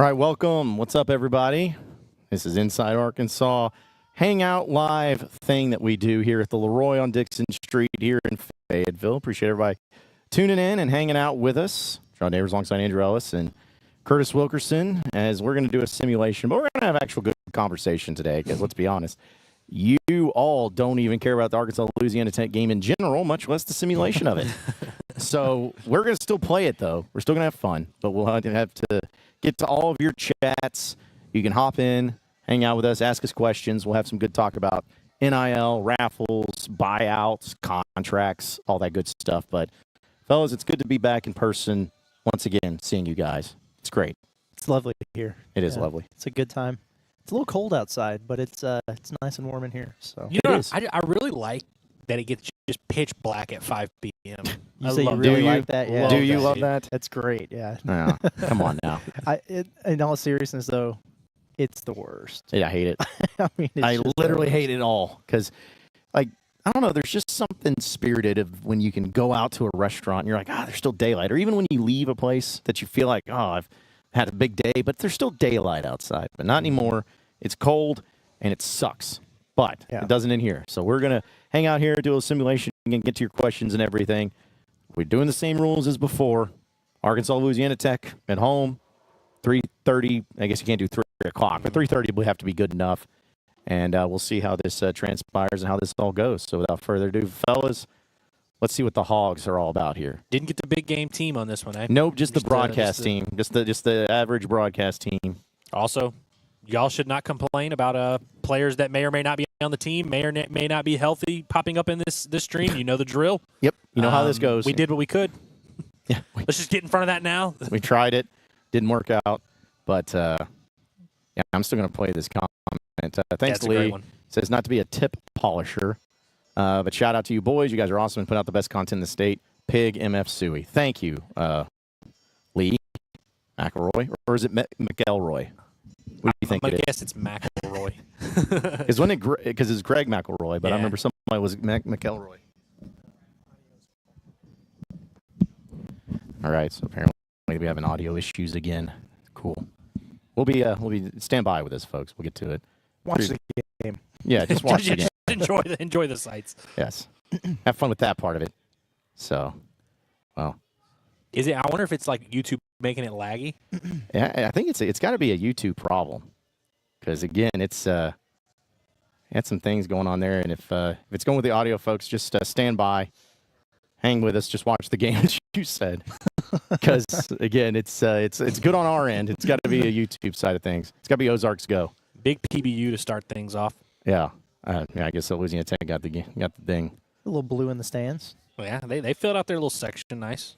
All right, welcome. What's up, everybody? This is Inside Arkansas Hangout Live thing that we do here at the LEROY on Dixon Street here in Fayetteville. Appreciate everybody tuning in and hanging out with us. John Neighbors alongside Andrew Ellis and Curtis Wilkerson, as we're going to do a simulation. But we're going to have actual good conversation today because, let's be honest, you all don't even care about the Arkansas-Louisiana Tech game in general, much less the simulation of it. So we're going to still play it, though. We're still going to have fun, but we'll have to get to all of your chats. You can hop in, hang out with us, ask us questions. We'll have some good talk about NIL, raffles, buyouts, contracts, all that good stuff. But, fellas, it's good to be back in person once again, seeing you guys. It's great. It's lovely here. It is lovely. It's a good time. It's a little cold outside, but it's nice and warm in here. So you know, I really like that it gets just pitch black at 5 p.m. You say you really like that? Yeah. Do you love that? That's great. Yeah. No, come on now. In all seriousness, though, it's the worst. Yeah, I hate it. I mean, I literally hate it all because, like, I don't know, there's just something spirited of when you can go out to a restaurant and you're like, there's still daylight. Or even when you leave a place that you feel like, I've had a big day, but there's still daylight outside. But not anymore. It's cold and it sucks. But it doesn't in here. So we're going to hang out here, do a simulation, and get to your questions and everything. We're doing the same rules as before. Arkansas, Louisiana Tech at home, 3:30. I guess you can't do 3 o'clock, but 3:30 will have to be good enough. And we'll see how this transpires and how this all goes. So without further ado, fellas, let's see what the Hogs are all about here. Didn't get the big game team on this one, eh? Nope, just the broadcast team. Just the average broadcast team. Also, y'all should not complain about players that may or may not be on the team, may or may not be healthy, popping up in this stream. You know the drill. Yep, you know how this goes. We did what we could. Yeah, Let's just get in front of that now. We tried it. Didn't work out. But, I'm still going to play this comment. Thanks to Lee. Says not to be a tip polisher. But shout out to you boys. You guys are awesome and put out the best content in the state. Pig MF Suey. Thank you, Lee McElroy. Or is it McElroy? What do you think I guess it's McElroy. Because it's Greg McElroy, but I remember somebody was McElroy. All right, so apparently we have audio issues again. Cool. We'll be stand by with this, folks. We'll get to it. Watch the game. Yeah, just watch the game. Enjoy the sights. Yes. Have fun with that part of it. So, well. Is it? I wonder if it's like YouTube making it laggy. Yeah, I think it's got to be a YouTube problem, because again, it's had some things going on there, and if it's going with the audio, folks, just stand by, hang with us, just watch the game as you said, because again, it's good on our end. It's got to be a YouTube side of things. It's got to be Ozarks Go. Big PBU to start things off. Yeah, I guess Louisiana Tech got the thing. A little blue in the stands. Well, yeah, they filled out their little section nice.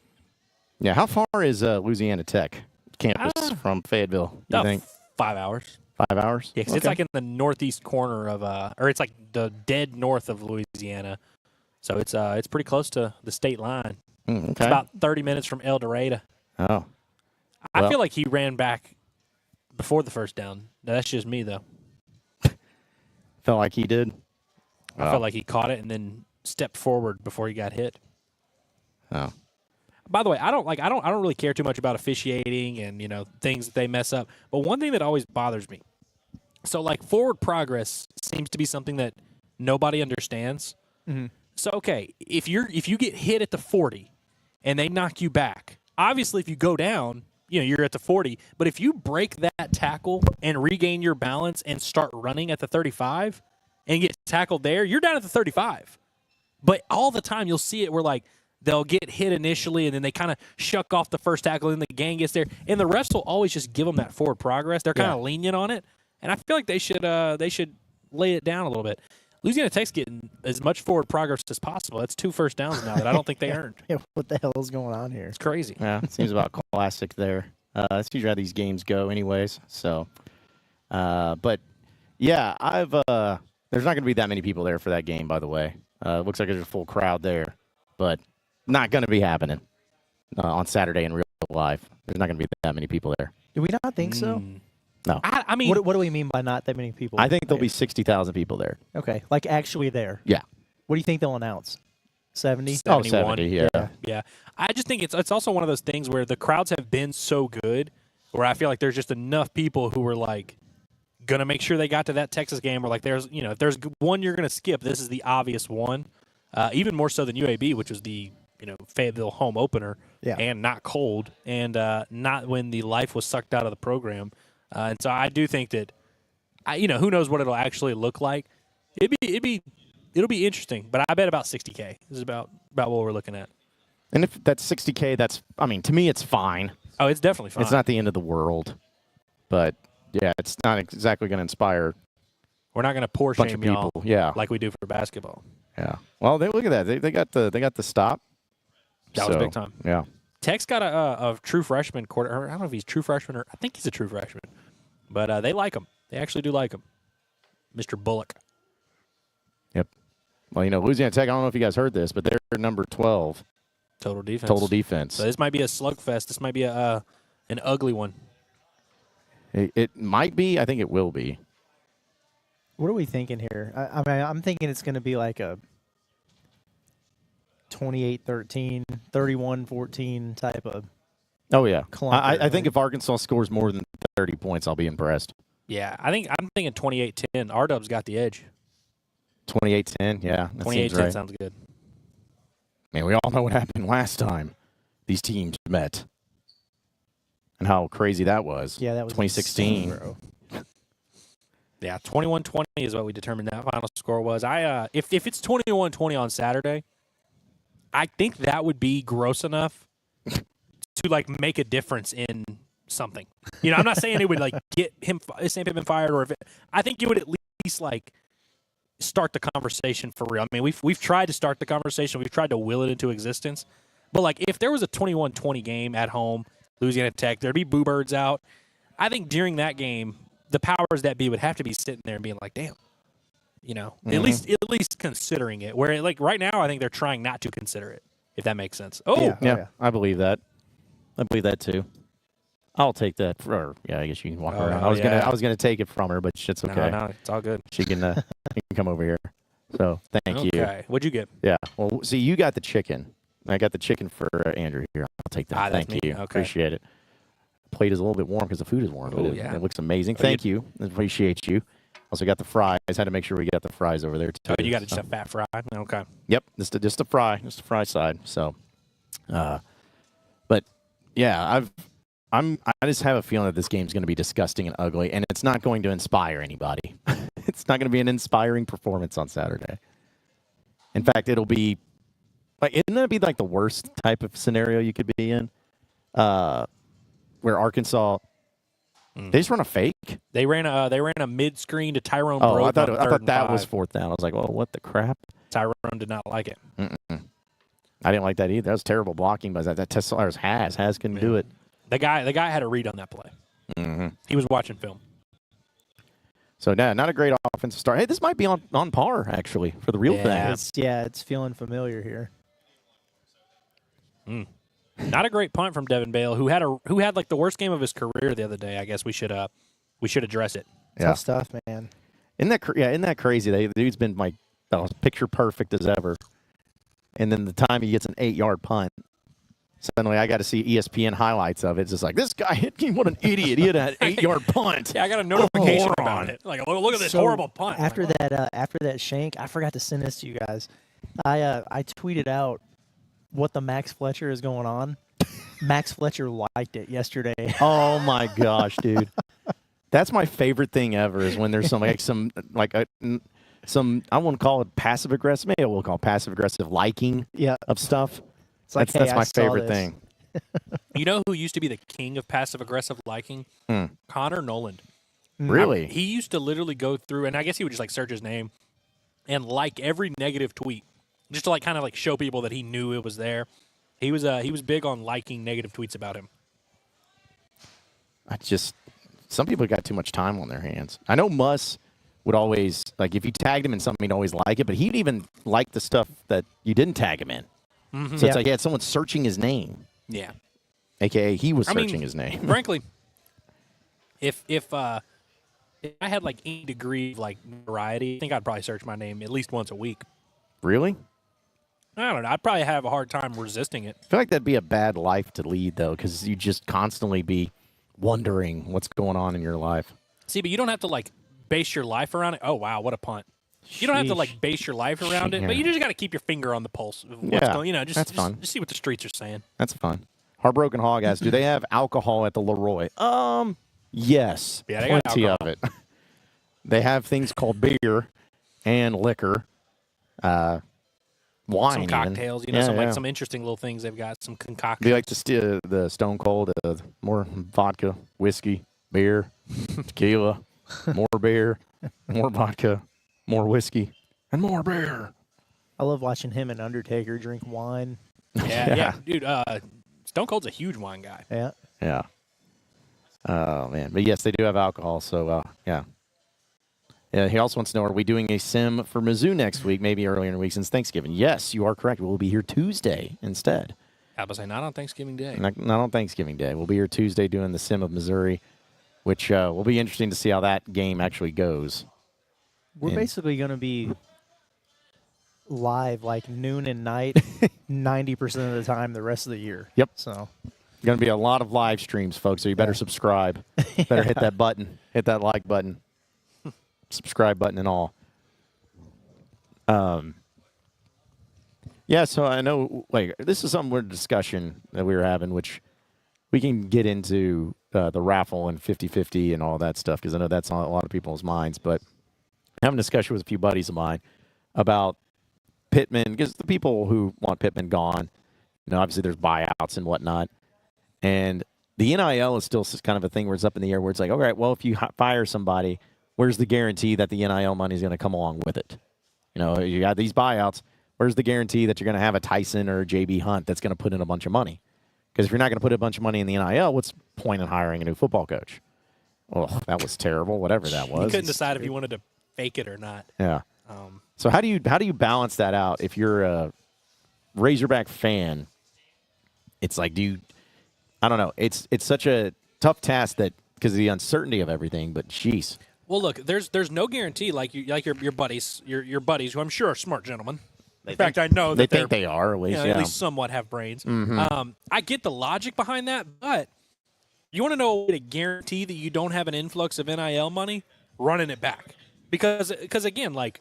Yeah, how far is Louisiana Tech campus from Fayetteville, you think? 5 hours. 5 hours? Yeah, because it's like in the northeast corner of, or it's like the dead north of Louisiana. So it's pretty close to the state line. Okay. It's about 30 minutes from El Dorado. Oh. Well, I feel like he ran back before the first down. That's just me, though. Felt like he did? I felt like he caught it and then stepped forward before he got hit. Oh. By the way, I don't really care too much about officiating and, things that they mess up. But one thing that always bothers me. So, like, forward progress seems to be something that nobody understands. Mm-hmm. So, okay, if you get hit at the 40 and they knock you back, obviously if you go down, you're at the 40. But if you break that tackle and regain your balance and start running at the 35 and get tackled there, you're down at the 35. But all the time you'll see it where, like, they'll get hit initially, and then they kind of shuck off the first tackle, and the gang gets there. And the refs will always just give them that forward progress. They're kind of lenient on it. And I feel like they should lay it down a little bit. Louisiana Tech's getting as much forward progress as possible. That's 2 first downs now that I don't think they earned. Yeah, what the hell is going on here? It's crazy. Yeah, it seems about classic there. That's usually how these games go anyways. So, but, yeah, there's not going to be that many people there for that game, by the way. Looks like there's a full crowd there. But not going to be happening on Saturday in real life. There's not going to be that many people there. Do we not think so? No. I mean, what do we mean by not that many people? I think there'll be 60,000 people there. Okay, like actually there. Yeah. What do you think they'll announce? 70? 71. Oh, 70, yeah. I just think it's also one of those things where the crowds have been so good. where I feel like there's just enough people who were like going to make sure they got to that Texas game, or like there's, if there's one you're going to skip, this is the obvious one. Even more so than UAB, which was the, Fayetteville home opener, and not cold, and not when the life was sucked out of the program. And so I do think that, who knows what it'll actually look like. It'll be interesting, but I bet about 60K is about what we're looking at. And if that's 60K, to me, it's fine. Oh, it's definitely fine. It's not the end of the world, but yeah, it's not exactly going to inspire. We're not going to pour bunch shame of people, y'all, like we do for basketball. Yeah. Well, look at that. They got the stop. That was big time. Yeah. Tech's got a true freshman quarter. I don't know if he's true freshman or I think he's a true freshman, but they like him. They actually do like him, Mr. Bullock. Yep. Well, Louisiana Tech. I don't know if you guys heard this, but they're number 12 total defense. Total defense. So this might be a slugfest. This might be an ugly one. It might be. I think it will be. What are we thinking here? I'm thinking it's going to be like a 28-13, 31-14 type of. Oh yeah. clunker, I think if Arkansas scores more than 30 points, I'll be impressed. Yeah, I'm thinking 28-10. R-Dub's got the edge. 28-10. Yeah. 28-10 right. sounds good. Man, we all know what happened last time these teams met, and how crazy that was. Yeah, that was 2016. insane, bro. Yeah, 21-20 is what we determined that final score was. If it's 21-20 on Saturday, I think that would be gross enough to like make a difference in something. I'm not saying it would like get Sam Pittman fired, or I think it would at least like start the conversation for real. I mean, we've tried to start the conversation, we've tried to will it into existence, but like if there was a 21-20 game at home, Louisiana Tech, there'd be boo birds out. I think during that game, the powers that be would have to be sitting there and being like, damn, at least considering it. Where like right now, I think they're trying not to consider it, if that makes sense. Yeah. I believe that. I believe that too. I'll take that. I guess you can walk around. I was gonna take it from her, but it's okay. No, it's all good. She can come over here. So thank you. Okay, what'd you get? Yeah. Well, see, you got the chicken. I got the chicken for Andrew here. I'll take that. That's Thank me. you. Okay. Appreciate it. Plate is a little bit warm because the food is warm. But yeah. It looks amazing. Thank you. Appreciate you. Also got the fries. Had to make sure we got the fries over there too. Oh, you got just a fat fry. Okay. Yep. Just a fry side. So, but yeah, I just have a feeling that this game's going to be disgusting and ugly, and it's not going to inspire anybody. It's not going to be an inspiring performance on Saturday. In fact, it'll be like, isn't that be like the worst type of scenario you could be in? Where Arkansas, they just run a fake. They ran a mid screen to Tyrone. Oh, I Brogue on thought that 3rd and was 5. 4th down. I was like, well, what the crap? Tyrone did not like it. I didn't like that either. That was terrible blocking by that Tesla. Has couldn't do it. The guy had a read on that play. Mm-hmm. He was watching film. So, not a great offensive start. Hey, this might be on par, actually, for the real thing. It's feeling familiar here. Not a great punt from Devin Bale, who had like the worst game of his career the other day. I guess we should address it. Yeah. Tough stuff, man. Isn't that crazy? The dude's been like picture perfect as ever. And then the time he gets an 8-yard punt, suddenly I got to see ESPN highlights of it. It's just like, this guy hit me. What an idiot. He had an 8-yard punt. Yeah, I got a notification about it. Like, look at this horrible punt. After that shank, I forgot to send this to you guys. I tweeted out what the Max Fletcher is going on. Max Fletcher liked it yesterday. Oh my gosh, dude. That's my favorite thing ever is when there's some I won't call it passive aggressive. Maybe we'll call it passive aggressive liking of stuff. It's like, that's hey, my favorite thing. You know who used to be the king of passive aggressive liking? Connor Noland. Really? He used to literally go through, and I guess he would just like search his name and like every negative tweet, just to like kind of like show people that he knew it was there. He was big on liking negative tweets about him. Some people got too much time on their hands. I know Muss would always, like, if you tagged him in something, he'd always like it, but he'd even like the stuff that you didn't tag him in. Mm-hmm. So it's like he had someone searching his name. Yeah. AKA he was searching his name. Frankly, if I had like any degree of like variety, I think I'd probably search my name at least once a week. Really? I don't know. I'd probably have a hard time resisting it. I feel like that'd be a bad life to lead, though, because you just constantly be wondering what's going on in your life. See, but you don't have to like base your life around it. Oh wow, what a punt! You don't have to Sheesh. like base your life around it, but you just got to keep your finger on the pulse of what's Yeah, going. that's fun. Just see what the streets are saying. That's fun. Heartbroken Hog asks, do they have alcohol at the LEROY? Yes. Yeah, they got plenty of alcohol. it. They have things called beer and liquor, wine, Some even. cocktails, you know, Yeah, some yeah. like some interesting little things they've got. Some concoctions. Do you like the Stone Cold, more vodka, whiskey, beer, tequila, more beer, more vodka, more whiskey, and more beer? I love watching him and Undertaker drink wine. Yeah, dude. Stone Cold's a huge wine guy. Yeah. Yeah. Oh, man. But, yes, they do have alcohol, so, yeah. Yeah, he also wants to know, are we doing a sim for Mizzou next week, maybe earlier in the week since Thanksgiving? Yes, you are correct. We'll be here Tuesday instead. I was say not on Thanksgiving Day. Not on Thanksgiving Day. We'll be here Tuesday doing the sim of Missouri, which will be interesting to see how that game actually goes. We're basically going to be live like noon and night 90% of the time the rest of the year. Yep. So Going to be a lot of live streams, folks, so you better subscribe. Better hit that button. Hit that like button. Subscribe button and all. Yeah, so I know, like, this is some weird discussion that we were having, which we can get into the raffle and 50-50 and all that stuff, because I know that's on a lot of people's minds. But having a discussion with a few buddies of mine about Pittman, because the people who want Pittman gone, you know, obviously there's buyouts and whatnot. And the NIL is still kind of a thing where it's up in the air, where it's like, all right, well, if you fire somebody, where's the guarantee that the NIL money is going to come along with it? You know, you got these buyouts. Where's the guarantee that you're going to have a Tyson or a J.B. Hunt that's going to put in a bunch of money? Because if you're not going to put a bunch of money in the NIL, what's the point in hiring a new football coach? Oh, that was terrible, whatever that was. You couldn't decide if you wanted to fake it or not. Yeah. So how do you balance that out if you're a Razorback fan? It's like, I don't know. It's such a tough task that because of the uncertainty of everything. But jeez. Well, look, there's no guarantee like your buddies, your buddies, who I'm sure are smart gentlemen. In fact, I know that They think they are, at least. at least somewhat have brains. I get the logic behind that, but you want to know a way to guarantee that you don't have an influx of NIL money? Running it back, because again, like,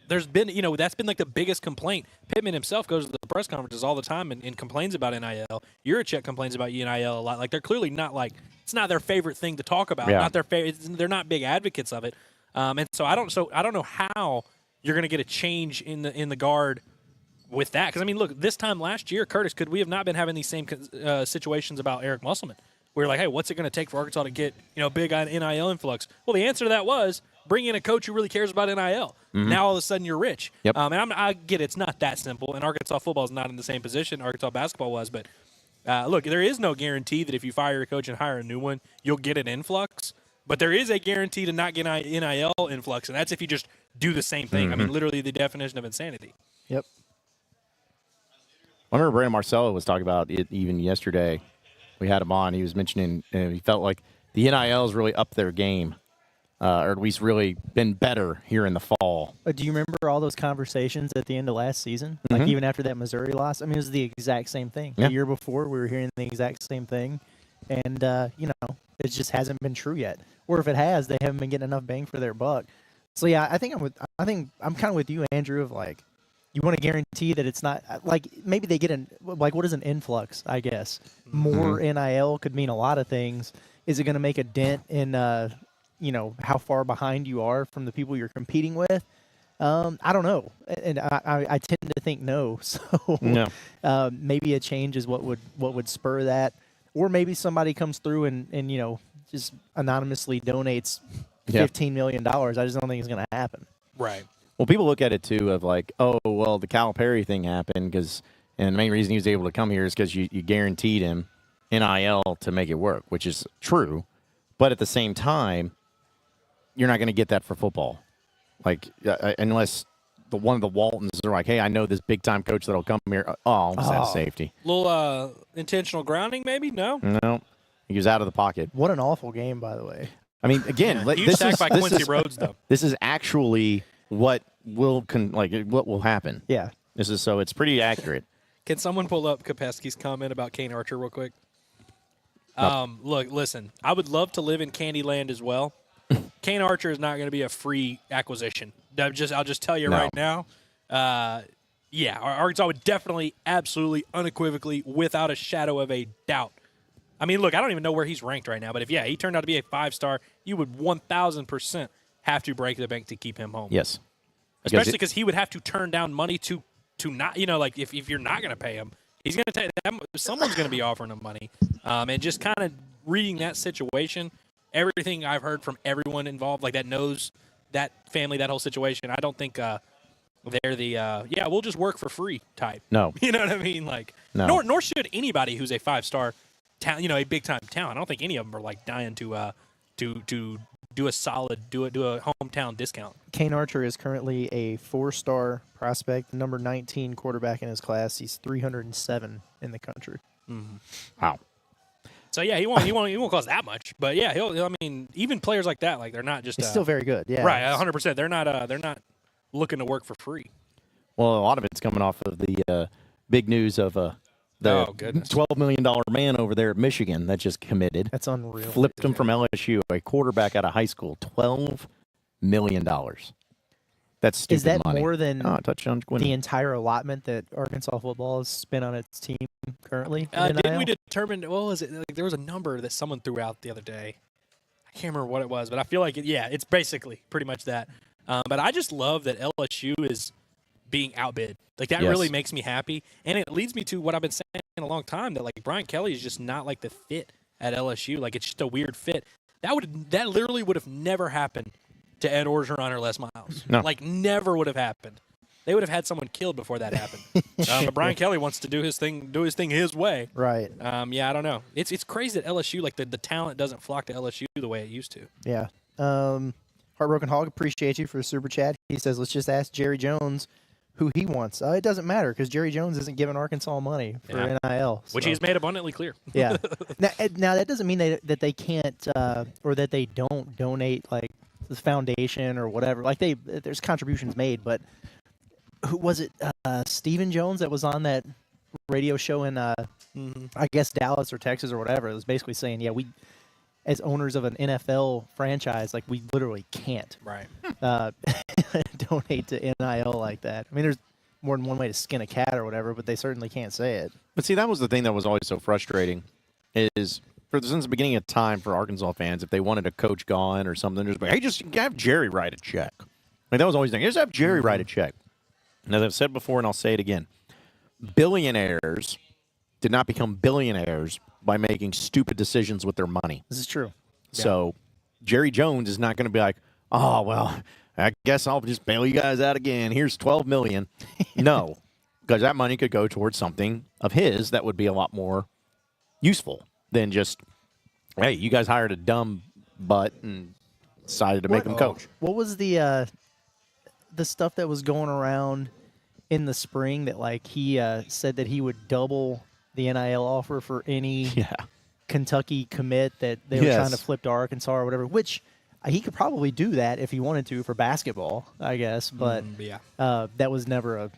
there's been, that's been like the biggest complaint. Pittman himself goes to the press conferences all the time and complains about NIL. Yurichek complains about NIL a lot. Like, they're clearly not it's not their favorite thing to talk about. Yeah. Not their favorite. They're not big advocates of it. And so I don't know how you're going to get a change in the guard with that. Because I mean, look, this time last year, Curtis, could we have not been having these same situations about Eric Musselman? We were like, hey, what's it going to take for Arkansas to get big on NIL influx? Well, the answer to that was bring in a coach who really cares about NIL. Now all of a sudden you're rich. Yep. And I get it's not that simple. And Arkansas football is not in the same position Arkansas basketball was. But look, there is no guarantee that if you fire a coach and hire a new one, you'll get an influx. But there is a guarantee to not get NIL influx, and that's if you just do the same thing. I mean, literally the definition of insanity. Yep. I remember Brandon Marcello was talking about it even yesterday. We had him on. He was mentioning he felt like the NIL has really upped their game, or at least really been better here in the fall. Do you remember all those conversations at the end of last season? Like, even after that Missouri loss? I mean, it was the exact same thing. Yeah. The year before, we were hearing the exact same thing. And, it just hasn't been true yet. Or if it has, they haven't been getting enough bang for their buck. So, yeah, I think I'm kind of with you, Andrew, of like, you want to guarantee that it's not like maybe they get what is an influx, I guess. More NIL could mean a lot of things. Is it going to make a dent in, how far behind you are from the people you're competing with? I don't know. And I tend to think no. So maybe a change is what would spur that. Or maybe somebody comes through and just anonymously donates $15 million. I just don't think it's going to happen. Right. Well, people look at it, too, of like, oh, well, the Calipari thing happened and the main reason he was able to come here is because you guaranteed him NIL to make it work, which is true. But at the same time, you're not going to get that for football. Like, unless one of the Waltons are like, hey, I know this big-time coach that'll come here. Oh, almost out of safety. Little intentional grounding, maybe? No? No. He was out of the pocket. What an awful game, by the way. I mean, again, Huge sack by Quincy Rhodes, though. This is actually what will happen. Yeah. So it's pretty accurate. Can someone pull up Kopesky's comment about Kane Archer real quick? Look, listen, I would love to live in Candyland as well. Kane Archer is not going to be a free acquisition. I'll just tell you right now. Yeah, Arkansas would definitely, absolutely, unequivocally, without a shadow of a doubt. I mean, look, I don't even know where he's ranked right now, but if he turned out to be a 5-star, you would 1,000% have to break the bank to keep him home. Yes. Especially because he would have to turn down money to not, like if you're not going to pay him, he's going to take that. Someone's going to be offering him money. And just kind of reading that situation, everything I've heard from everyone involved, like that knows that family, that whole situation, I don't think they're the we'll just work for free type. No. You know what I mean? Like, no. Nor should anybody who's a 5-star talent, a big time talent. I don't think any of them are like dying to do a hometown discount. Kane Archer is currently a 4-star prospect, number 19 quarterback in his class. He's 307 in the country. Mm-hmm. Wow. So yeah, he won't cost that much, but yeah, I mean, even players like that, like they're not just. He's still very good. Yeah. Right, 100%. They're not looking to work for free. Well, a lot of it's coming off of the big news of the $12 million man over there at Michigan that just committed. That's unreal. Flipped him from LSU, a quarterback out of high school, $12 million. That's stupid Is that money. more than touchdown the entire allotment that Arkansas football has spent on its team currently? Didn't we determine, what was it? Like, there was a number that someone threw out the other day. I can't remember what it was, but I feel like, it's basically pretty much that. But I just love that LSU is being outbid. Like, that really makes me happy. And it leads me to what I've been saying in a long time, that, like, Brian Kelly is just not, like, the fit at LSU. Like, it's just a weird fit. That literally would have never happened to Ed Orgeron or Les Miles. No. Like, never would have happened. They would have had someone killed before that happened. But Brian Kelly wants to do his thing his way. Right. I don't know. It's crazy that LSU, like, the talent doesn't flock to LSU the way it used to. Yeah. Heartbroken Hog, appreciate you for the super chat. He says, let's just ask Jerry Jones who he wants. It doesn't matter because Jerry Jones isn't giving Arkansas money for NIL. Which he's made abundantly clear. Yeah. Now, that doesn't mean that they can't or that they don't donate, like, the foundation or whatever. Like, there's contributions made, but who was it? Stephen Jones that was on that radio show in, I guess, Dallas or Texas or whatever. It was basically saying, we, as owners of an NFL franchise, like, we literally can't donate to NIL like that. I mean, there's more than one way to skin a cat or whatever, but they certainly can't say it. But see, that was the thing that was always so frustrating is since the beginning of time for Arkansas fans, if they wanted a coach gone or something, just like, hey, just have Jerry write a check. Like, that was always the thing. Just have Jerry write a check. And as I've said before, and I'll say it again, billionaires did not become billionaires by making stupid decisions with their money. This is true. So Jerry Jones is not going to be like, oh, well, I guess I'll just bail you guys out again. Here's $12 million. No, because that money could go towards something of his that would be a lot more useful than just, hey, you guys hired a dumb butt and decided to make him coach. What was the stuff that was going around in the spring that, like, he said that he would double the NIL offer for any Kentucky commit that they were trying to flip to Arkansas or whatever, which he could probably do that if he wanted to for basketball, I guess, but that was never a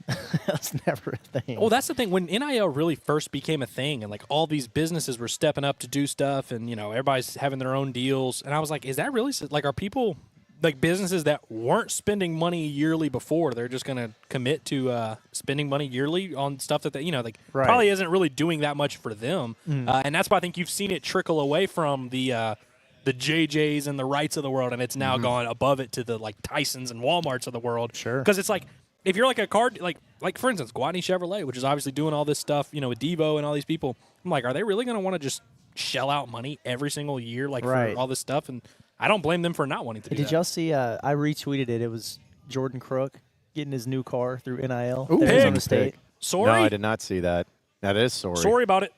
thing. Well, that's the thing. When NIL really first became a thing and, like, all these businesses were stepping up to do stuff and, everybody's having their own deals, and I was like, is that really, like, are people, like, businesses that weren't spending money yearly before, they're just going to commit to spending money yearly on stuff that they, probably isn't really doing that much for them. And that's why I think you've seen it trickle away from the JJs and the Wrights of the world, and it's now gone above it to the, like, Tysons and Walmarts of the world. Sure. Because it's like, if you're like a card, like for instance, Guadney Chevrolet, which is obviously doing all this stuff, with Devo and all these people, I'm like, are they really going to want to just shell out money every single year, like, for all this stuff? And I don't blame them for not wanting to do that. Did y'all see, I retweeted it. It was Jordan Crook getting his new car through NIL. Ooh, Arizona State. Sorry? No, I did not see that. That is sorry. Sorry about it.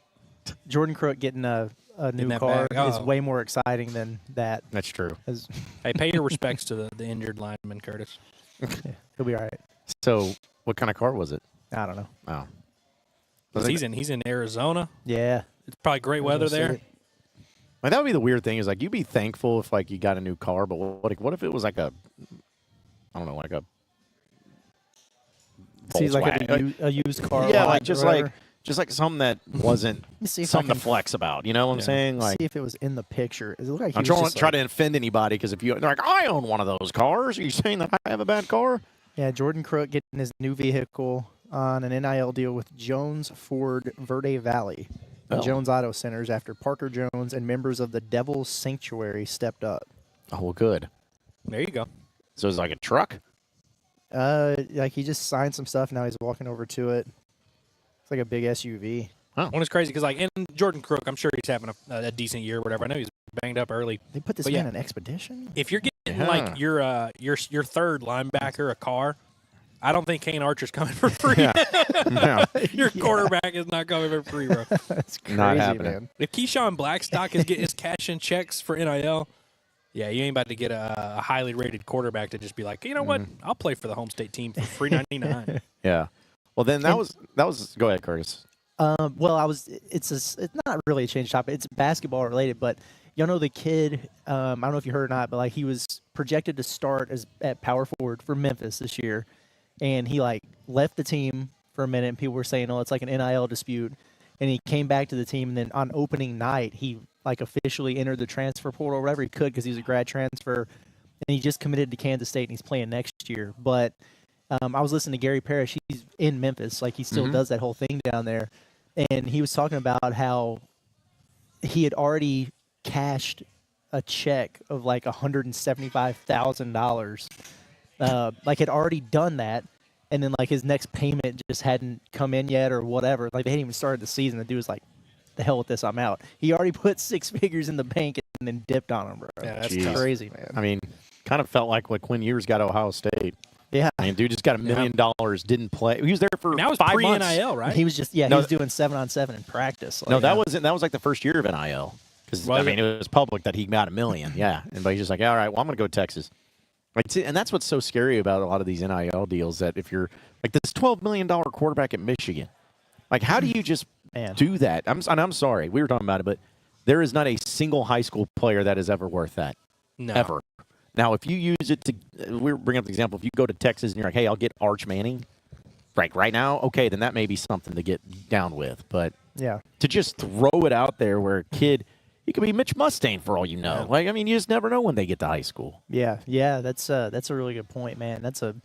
Jordan Crook getting a new car is way more exciting than that. That's true. Hey, pay your respects to the injured lineman, Curtis. He'll be all right. So, what kind of car was it? I don't know. Oh. He's in Arizona. Yeah. It's probably great weather there. Like, that would be the weird thing is, like, you'd be thankful if, like, you got a new car, but what if it was like a, I don't know, like a Seems like a used car. Yeah, like, just like, just like something that wasn't Let me see if I something to can flex about. You know what I'm saying? Like, see if it was in the picture. It looked like I'm he was trying just try like, to offend anybody because if they're like, I own one of those cars. Are you saying that I have a bad car? yeah, Jordan Crook getting his new vehicle on an NIL deal with Jones Ford Verde Valley and Oh. Jones Auto Centers after Parker Jones and members of the Devil's Sanctuary stepped up. Oh, well, good. There you go. So it's like a truck. Like he just signed some stuff. Now he's walking over to it. It's like a big SUV. One is crazy because, like, and Jordan Crook, I'm sure he's having a decent year or whatever. I know he's banged up early. They put this But man yeah. in Expedition. If you're getting like your third linebacker a car, I don't think Kane Archer's coming for free. No, Your quarterback is not coming for free, bro. That's crazy, Not happening. man. If Keyshawn Blackstock is getting his cash and checks for NIL, yeah, you ain't about to get a highly rated quarterback to just be like, you know what, I'll play for the home state team for $3.99. yeah. Well, then that was. Go ahead, Curtis. Well, it's not really a change topic. It's basketball related, but y'all know the kid. I don't know if you heard or not, but like he was projected to start at power forward for Memphis this year, and he like left the team for a minute. And people were saying, "Oh, it's like an NIL dispute," and he came back to the team. And then on opening night, he like officially entered the transfer portal or whatever he could because he was a grad transfer, and he just committed to Kansas State and he's playing next year. But I was listening to Gary Parrish. He's in Memphis, like he still does that whole thing down there. And he was talking about how he had already cashed a check of like $175,000. Like had already done that, and then like his next payment just hadn't come in yet or whatever. Like they hadn't even started the season. The dude was like, "The hell with this, I'm out." He already put 6 figures in the bank and then dipped on him, bro. Yeah, that's Jeez. crazy, man. I mean, kind of felt like when Quinn Ewers got Ohio State. Yeah, I mean, dude just got $1 million, didn't play. He was there for And that was 5 months. pre-NIL, right? he was just he No, was doing 7-on-7 in practice. No, Like, that wasn't. That was like the first year of NIL. Because Was I mean, it? it was public that he got $1 million. Yeah, and but he's just like, all right, well, I'm going to go to Texas. Like, and that's what's so scary about a lot of these NIL deals. That if you're like this $12 million quarterback at Michigan, like, how do you just Man. do that? I'm sorry, we were talking about it, but there is not a single high school player that is ever worth that. No. Ever. Now, if you use it to, we're bringing up the example. If you go to Texas and you're like, hey, I'll get Arch Manning, right now, okay, then that may be something to get down with. But yeah. to just throw it out there where a kid, he could be Mitch Mustaine for all you know. Like, I mean, you just never know when they get to high school. Yeah, that's a really good point, man. That's a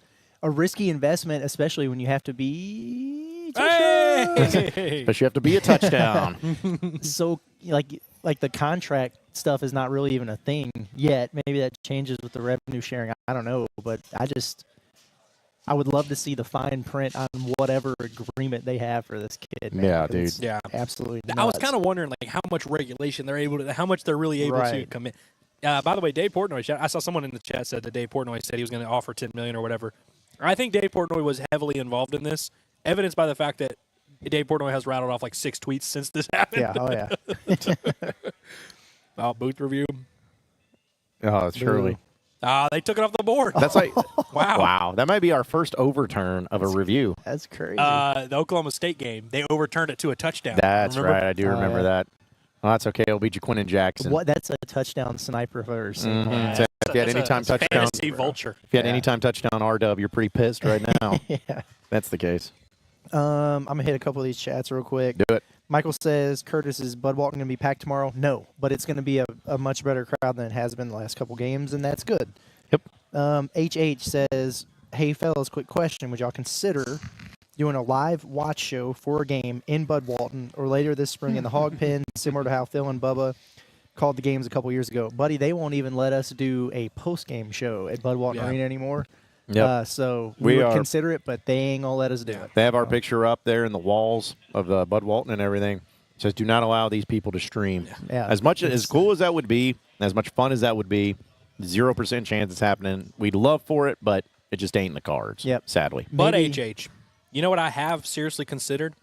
risky investment, especially when you have to be Hey! But you have to be a touchdown. so like the contract stuff is not really even a thing yet. Maybe that changes with the revenue sharing. I don't know, but I would love to see the fine print on whatever agreement they have for this kid. Man, Yeah, 'cause it's Yeah. absolutely. I was nuts. kind of wondering like how much regulation they're able to, how much they're really able to Right. commit. By the way, Dave Portnoy, I saw someone in the chat said that Dave Portnoy said he was going to offer $10 million or whatever. I think Dave Portnoy was heavily involved in this, evidenced by the fact that Dave Portnoy has rattled off like 6 tweets since this happened. Yeah. Oh yeah. About booth review. Oh, surely. They took it off the board. That's like, Wow. wow. That might be our first overturn of a review. That's crazy. The Oklahoma State game, they overturned it to a touchdown. That's Remember? right. I do remember yeah. that. Well, that's okay. It'll be Jaquin Jackson. what? That's a touchdown sniper if I've ever seen. Mhm. one. So if you had That's anytime a touchdown, fantasy vulture. if you had Yeah. anytime touchdown R-Dub, you're pretty pissed right now. Yeah. That's the case. I'm gonna hit a couple of these chats real quick. Do it. Michael says, Curtis, is Bud Walton going to be packed tomorrow? No, but it's going to be a much better crowd than it has been the last couple games, and that's good. Yep. HH says, hey, fellas, quick question. Would y'all consider doing a live watch show for a game in Bud Walton or later this spring in the Hog Pen, similar to how Phil and Bubba called the games a couple years ago? Buddy, they won't even let us do a post-game show at Bud Walton Yeah. Arena anymore. Yep. So We we would are- consider it, but they ain't going to let us do it. They have our picture up there in the walls of Bud Walton and everything. It says, do not allow these people to stream. Yeah. As cool as that would be, as much fun as that would be, 0% chance it's happening. We'd love for it, but it just ain't in the cards. Yep. Sadly. But Maybe- HH, you know what I have seriously considered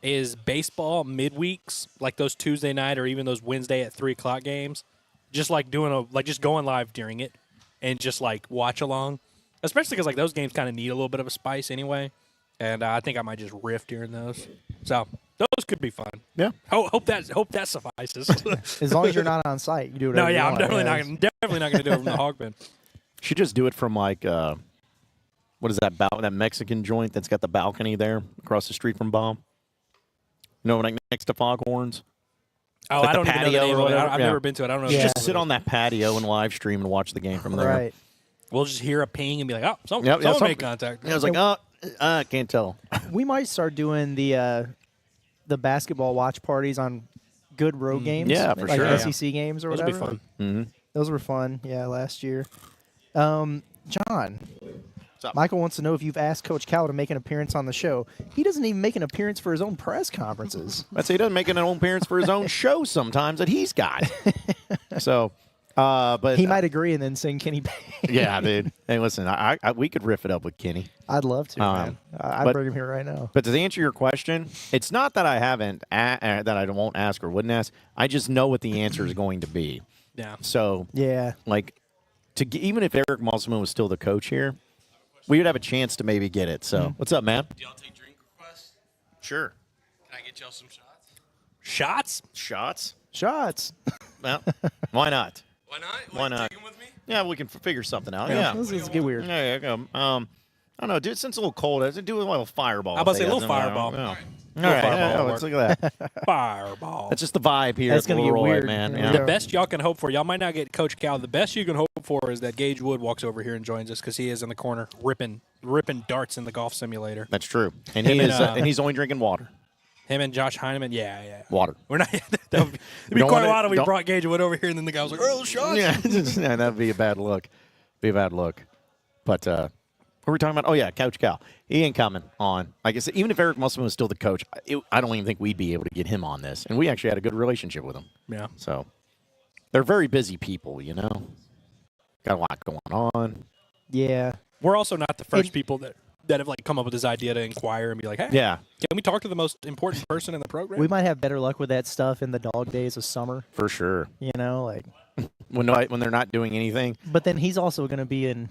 is baseball midweeks, like those Tuesday night or even those Wednesday at 3:00 games. Just like just going live during it and just like watch along, especially because like those games kind of need a little bit of a spice anyway. And I think I might just riff during those. So those could be fun. Yeah. Hope that suffices. As long as you're not on site, you do whatever No, you yeah, I'm want. definitely not gonna do it from the hog pen. Should just do it from like, what is that, that Mexican joint that's got the balcony there across the street from Bomb? like next to Foghorns. Oh, Like I the don't even know the patio name or of it. whatever? I've Yeah. never been to it. I don't know. Yeah. Just sit on that patio and live stream and watch the game from there. Right. We'll just hear a ping and be like, oh, Yep, someone some- made contact. I was like, I can't tell. We might start doing the basketball watch parties on good road games. Yeah, for like sure. SEC games or Those would be whatever. fun. Mm-hmm. Those were fun. Yeah, last year. John, up? Michael wants to know if you've asked Coach Cal to make an appearance on the show. He doesn't even make an appearance for his own press conferences. I'd say he doesn't make an own appearance for his own show sometimes that he's got. So, but He might agree and then sing Kenny Payne. yeah, dude. Hey, listen, we could riff it up with Kenny. I'd love to, man. I'd but- bring him here right now. But to answer your question, it's not that I haven't that I won't ask or wouldn't ask. I just know what the answer is going to be. Yeah. So, Yeah. like, even if Eric Musselman was still the coach here, we would have a chance to maybe get it. So, what's up, man? Do y'all take drink requests? Sure. Can I get y'all some shots? Shots? Shots? Shots. Well, why not? Why not? Why not? Take 'em with me? Yeah, we can figure something out. Yeah. This is get weird. Yeah, yeah. I don't know, dude. Since it's a little cold, let's do a little fireball. I'm about to say if a they little got some, fireball. Yeah. All right. All right, fireball yeah, will let's look at that. Fireball. That's just the vibe here. That's at the gonna get Leroy, weird. man. Yeah. Yeah. The best y'all can hope for, y'all might not get Coach Cal. The best you can hope for is that Gage Wood walks over here and joins us because he is in the corner ripping darts in the golf simulator. That's true. And Him he and, is, and he's only drinking water. Him and Josh Heineman, yeah. Water. We're not. That would be Don't quite wanna- a while. We don't- brought Gage Wood over here, and then the guy was like, "Oh, shots!" Yeah, yeah, that'd be a bad look. Be a bad look. But what were we talking about? Oh yeah, Coach Cal. He ain't coming on. Like I said, even if Eric Musselman was still the coach, I don't even think we'd be able to get him on this. And we actually had a good relationship with him. Yeah. So they're very busy people, you know. Got a lot going on. Yeah. We're also not the first And- people that have like come up with this idea to inquire and be like, "Hey, Yeah, can we talk to the most important person in the program?" We might have better luck with that stuff in the dog days of summer, for sure. you know, like. When they're not doing anything. But then he's also going to be in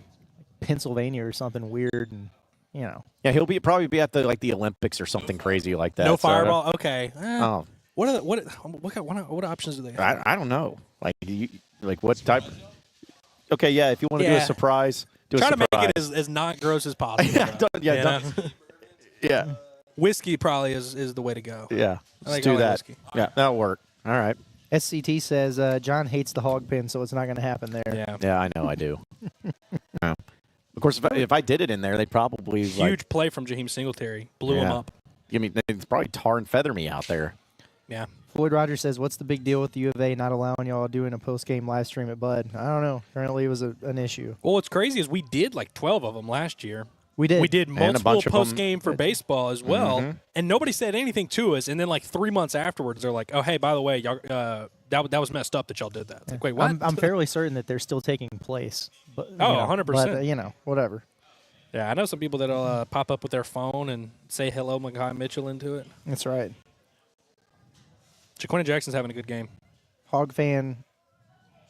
Pennsylvania or something weird, and you know. Yeah, he'll probably be at the Olympics or something crazy like that. no So, fireball. Okay. Oh, What are what options do they have? I don't know. Like what type? Okay, yeah. If you want to do a Yeah. surprise, do Try a to make surprise. it as not gross as possible. Yeah, bro. yeah, You don't- know? yeah, Whiskey probably is the way to go. yeah. I Let's think do I like that. whiskey. Yeah, that'll work. All right. SCT says John hates the hog pen, so it's not going to happen there. Yeah. Yeah, I know. I do. Yeah. Of course, if I did it in there, they'd probably Huge play from Jaheim Singletary. Blew him Yeah. up. give me. They'd probably tar and feather me out there. Yeah. Floyd Rogers says, "What's the big deal with the U of A not allowing y'all doing a post-game live stream at Bud?" I don't know. Apparently, it was an issue. Well, what's crazy is we did like 12 of them last year. We did. We did a multiple bunch of 'em- post game for baseball as well, and nobody said anything to us. And then like 3 months afterwards, they're like, "Oh, hey, by the way, y'all, that was messed up that y'all did that." It's like, wait, what? I'm fairly certain that they're still taking place. But, you Oh, know, 100%. But, you know, whatever. Yeah, I know some people that'll pop up with their phone and say hello, Makai Mitchell into it. That's right. Jaquina Jackson's having a good game. Hog fan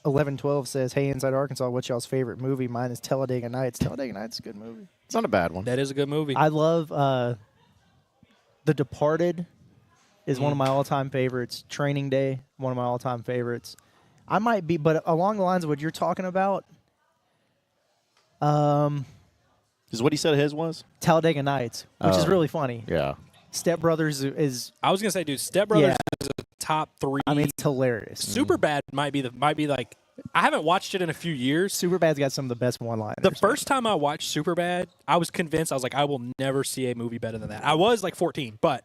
1112 says, "Hey, Inside Arkansas, what's y'all's favorite movie? Mine is Talladega Nights. Talladega Nights is a good movie. It's not a bad one. That is a good movie. I love The Departed is one of my all-time favorites. Training Day, one of my all-time favorites. I might be, but along the lines of what you're talking about, Is what he said his was? Talladega Nights, which is Oh. really funny. Yeah. Step Brothers is, I was gonna say, dude, Step Brothers Yeah. is a top 3. I mean, it's hilarious. Superbad might be like. I haven't watched it in a few years. Superbad's got some of the best one-liners. The first time I watched Superbad, I was convinced. I was like, I will never see a movie better than that. I was like 14, but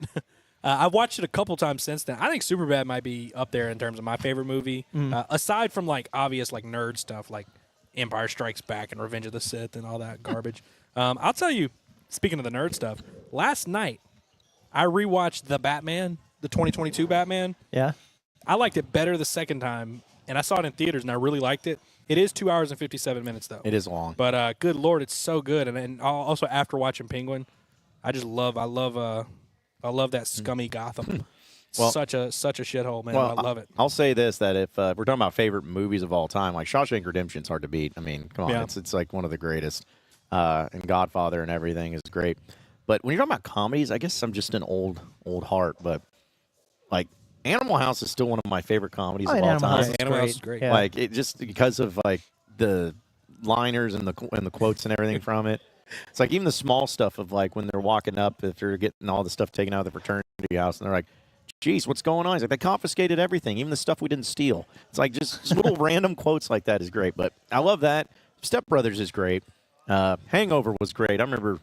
I've watched it a couple times since then. I think Superbad might be up there in terms of my favorite movie, aside from like obvious like nerd stuff like Empire Strikes Back and Revenge of the Sith and all that garbage. I'll tell you, speaking of the nerd stuff, last night I rewatched the Batman, the 2022 Batman. Yeah. I liked it better the second time, and I saw it in theaters, and I really liked it. It is 2 hours and 57 minutes, though. It is long. But good Lord, it's so good. And also after watching Penguin, I love that scummy Gotham. Well- such a shithole, man. Well, I love it. I'll say this: that if we're talking about favorite movies of all time, like Shawshank Redemption's hard to beat. I mean, come on, Yeah. it's like one of the greatest. And Godfather and everything is great. But when you're talking about comedies, I guess I'm just an old heart. But like Animal House is still one of my favorite comedies of all Animal time. House is Animal House great. is great. Yeah. Like it just because of like the liners and the quotes and everything from it. It's like even the small stuff of like when they're walking up, if they're getting all the stuff taken out of the fraternity house, and they're like, geez, what's going on? He's like, they confiscated everything, even the stuff we didn't steal. It's like just little random quotes like that is great. But I love that. Step Brothers is great. Hangover was great. I remember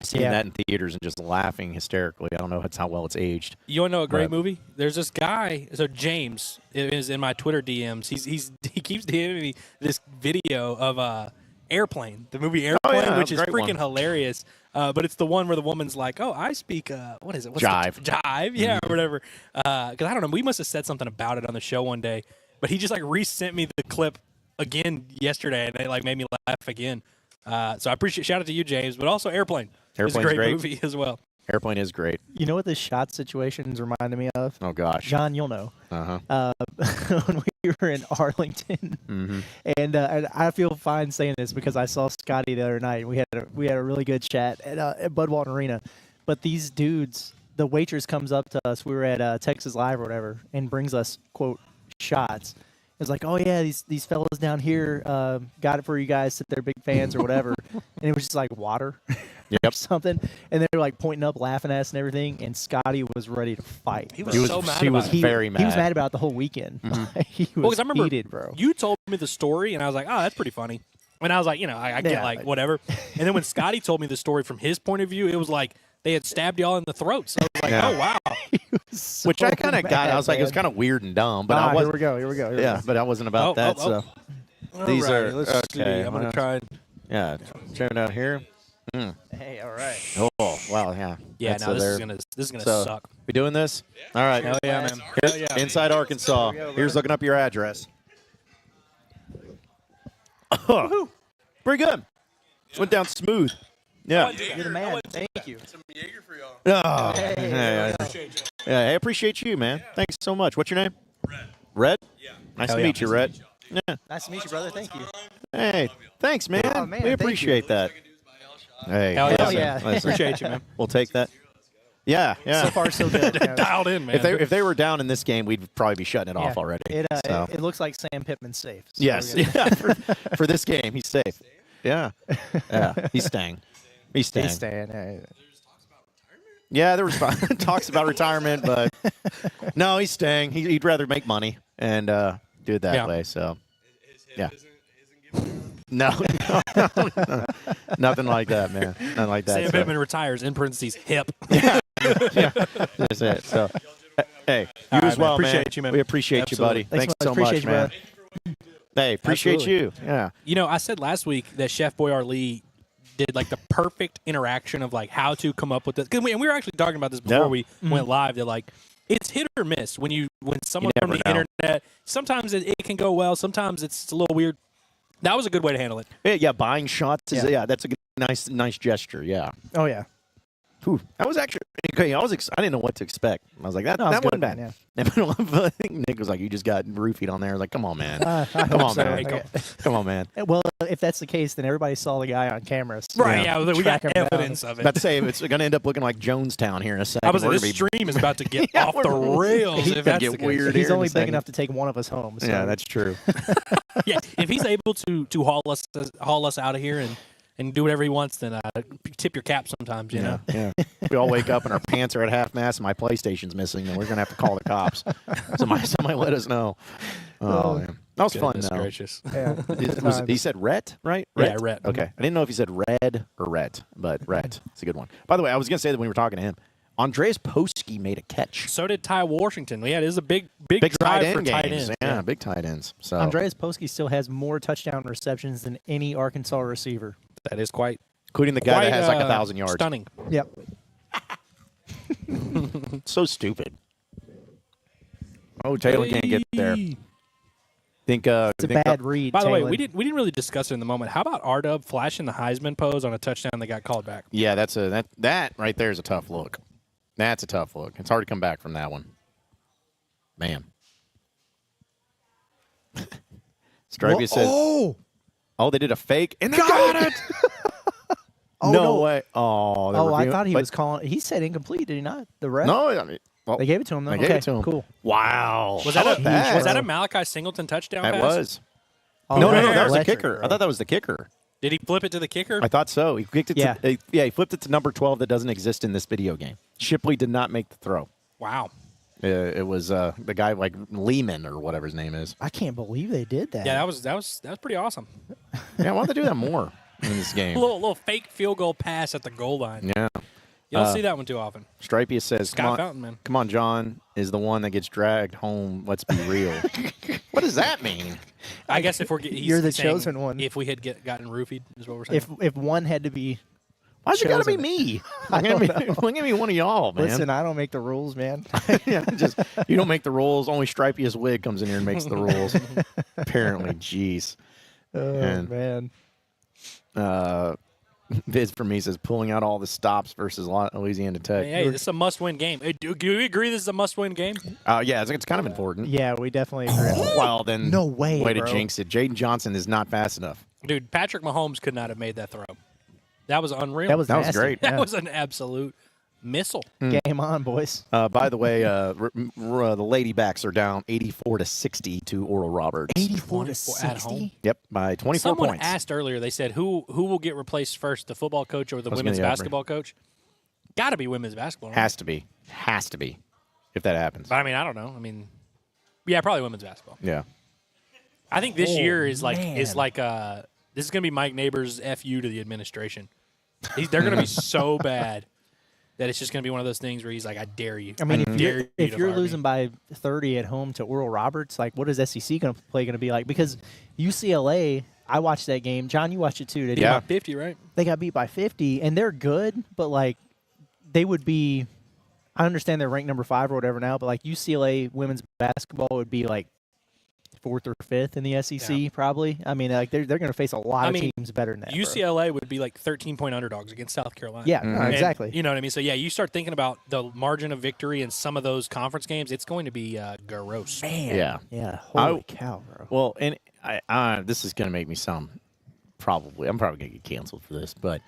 seeing that in theaters and just laughing hysterically. I don't know how well it's aged. You want to know a great movie? There's this guy. So James is in my Twitter DMs. He keeps DMing me this video of Airplane, the movie Airplane, which is freaking hilarious. But it's the one where the woman's like, "Oh, I speak what is it? What's jive, jive, yeah, or whatever." Because I don't know, we must have said something about it on the show one day. But he just like resent me the clip again yesterday, and it like made me laugh again. So I appreciate shout out to you, James, but also Airplane. It's a great movie as well. Airplane is great. You know what this shot situations reminded me of? Oh gosh, John, you'll know. When we were in Arlington, and I feel fine saying this because I saw Scotty the other night. We had a really good chat at Bud Walton Arena. But these dudes, the waitress comes up to us. We were at Texas Live or whatever, and brings us quote shots. It's like, oh yeah, these fellas down here got it for you guys. Said they're big fans or whatever, and it was just like water. Or something, and they were like pointing up, laughing at us and everything. And Scotty was ready to fight. He was so mad. He was very mad. He was mad about it the whole weekend. He was heated, bro. You told me the story, and I was like, "Oh, that's pretty funny." And I was like, I get like whatever. And then when Scotty told me the story from his point of view, it was like they had stabbed y'all in the throats. So I was like, "Oh wow," so which I kind of got. I was like, it was kind of weird and dumb, but I was. Here we go. Yeah, but I wasn't about that. So these are let's see. I'm gonna try. Yeah, check it out here. Hey, all right. Oh, wow, yeah. Yeah, no, this is gonna suck. We doing this? All right. Hell yeah, man. Here, inside Arkansas. Here's looking up your address. Pretty good. Went down smooth. Yeah. You're the man. Thank you. Some Jaeger for y'all. Oh, Hey, yeah, I appreciate you, man. Thanks so much. What's your name? Red. Red? Yeah. Nice to meet you, Red. Yeah. Nice to meet you, brother. Thank you. Hey, thanks, man. Oh, man, We thank appreciate that. Hey, Hell yeah. listen, yeah. listen. Appreciate you, man. We'll take that. Yeah, yeah. So far, so good. Dialed in, man. If they were down in this game, we'd probably be shutting it off already. It looks like Sam Pittman's safe. So Yes, yeah. For this game, he's safe. Yeah, yeah. He's staying. He's staying. He's staying. Yeah, there was talks about retirement, but no, he's staying. He'd rather make money and do it that way. So, yeah. No, nothing like that, man. Nothing like that. Sam Pittman retires in parentheses hip. Yeah, that's it. So, hey, you as well, appreciate you, man. We appreciate you, buddy. Thanks so much, man. Hey, appreciate you. Yeah. You know, I said last week that Chef Boyardee did like the perfect interaction of like how to come up with this. And we were actually talking about this before we went live. That like it's hit or miss when someone from the internet. Sometimes it can go well. Sometimes it's a little weird. That was a good way to handle it. Yeah, buying shots is that's a good, nice gesture. Yeah. Oh yeah. Whew. That was actually okay. I didn't know what to expect. I was like, that wasn't bad. Yeah. I think Nick was like, you just got roofied on there. I was like, come on, man. Come on, man. Okay. Come on, man. Well, if that's the case, then everybody saw the guy on cameras. Right? Yeah, we got Track him evidence down. of it. About to say it's going to end up looking like Jonestown here in a second. I was like, this stream is about to get off the rails. If that's get the case. weird. He's here in only a big second. enough to take one of us home. So. Yeah, that's true. Yeah, if he's able to haul us out of here and do whatever he wants, then tip your cap sometimes, you know. Yeah. We all wake up and our pants are at half mast and my PlayStation's missing, and we're gonna have to call the cops. Somebody let us know. Oh, man. That was fun, Goodness though. gracious. Yeah. He said Rhett, right? Yeah, Rhett. Okay. I didn't know if he said Red or Rhett, but Rhett. It's a good one. By the way, I was gonna say that when we were talking to him, Andreas Posky made a catch. So did Ty Washington. Yeah, it is a big Big tight drive for end tight games. ends. Yeah, big tight ends. So Andreas Posky still has more touchdown receptions than any Arkansas receiver. That is quite, including the guy that has like 1,000 yards. Stunning. Yep. So stupid. Oh, Taylor can't get there. Think It's a bad read. By the way, Taylor. we didn't really discuss it in the moment. How about R-Dub flashing the Heisman pose on a touchdown that got called back? Yeah, that right there is a tough look. That's a tough look. It's hard to come back from that one. Man. Stripey said, Oh, they did a fake, and they got it! Oh, no no. way. Oh, they're I reviewing- thought he but- was calling. He said incomplete, did he not? The ref? No, I mean, well, They gave it to him, though. they gave Okay, it to him. Cool. Wow. Was How that about that? was that a Malachi Singleton touchdown That pass? was. Oh, No, that's that was the electric, kicker. bro. I thought that was the kicker. Did he flip it to the kicker? I thought so. He kicked it. Yeah. He flipped it to number 12 that doesn't exist in this video game. Shipley did not make the throw. Wow. It was the guy like Lehman or whatever his name is. I can't believe they did that. Yeah, that was pretty awesome. Yeah, I want to do that more in this game. little fake field goal pass at the goal line. Yeah. You don't see that one too often. Stripey says, Scott Fountain, man. Come on, John is the one that gets dragged home. Let's be real. What does that mean? I guess if You're the saying chosen one. If we had gotten roofied, is what we're saying. If one had to be Why's it got to be chosen. me? Look at me, one of y'all, man. Listen, I don't make the rules, man. Yeah, you don't make the rules. Only Stripey's wig comes in here and makes the rules. Apparently, jeez. Oh, man. Viz for me says pulling out all the stops versus Louisiana Tech. Hey, this is a must-win game. Hey, do you agree this is a must-win game? Yeah, it's kind of important. Yeah, we definitely agree. Well, then, No way, way to bro. jinx it. Jaden Johnson is not fast enough. Dude, Patrick Mahomes could not have made that throw. That was unreal. That was That was nasty. great. That Yeah. was an absolute missile. Game on, boys. By the way, the Ladybacks are down 84-60 to Oral Roberts. 84 to 24 at home. 60. Yep, by 24 Someone points. asked earlier, they said, who will get replaced first, the football coach or the was women's gonna- yeah, basketball coach? Got to be women's basketball. Right? Has to be. If that happens. But I mean, I don't know. I mean, yeah, probably women's basketball. Yeah. I think this year is like man. this is going to be Mike Neighbors' FU to the administration. They're going to be so bad that it's just going to be one of those things where he's like, I dare you. I mean, I dare you if to you're fire me. losing by 30 at home to Oral Roberts, like, what is SEC play going to be like? Because UCLA, I watched that game. John, you watched it too. Did you? Yeah. 50, right? They got beat by 50, and they're good, but, like, they would be – I understand they're ranked number 5 or whatever now, but, like, UCLA women's basketball would be, like, 4th or 5th in the SEC probably. I mean, like, they're going to face a lot of teams better than that. bro. UCLA would be like 13-point underdogs against South Carolina. Yeah, no, And exactly. you know what I mean? So, yeah, you start thinking about the margin of victory in some of those conference games, it's going to be gross. Man. Yeah. Yeah. Holy cow, bro. Well, and this is going to make me sound I'm probably going to get canceled for this, but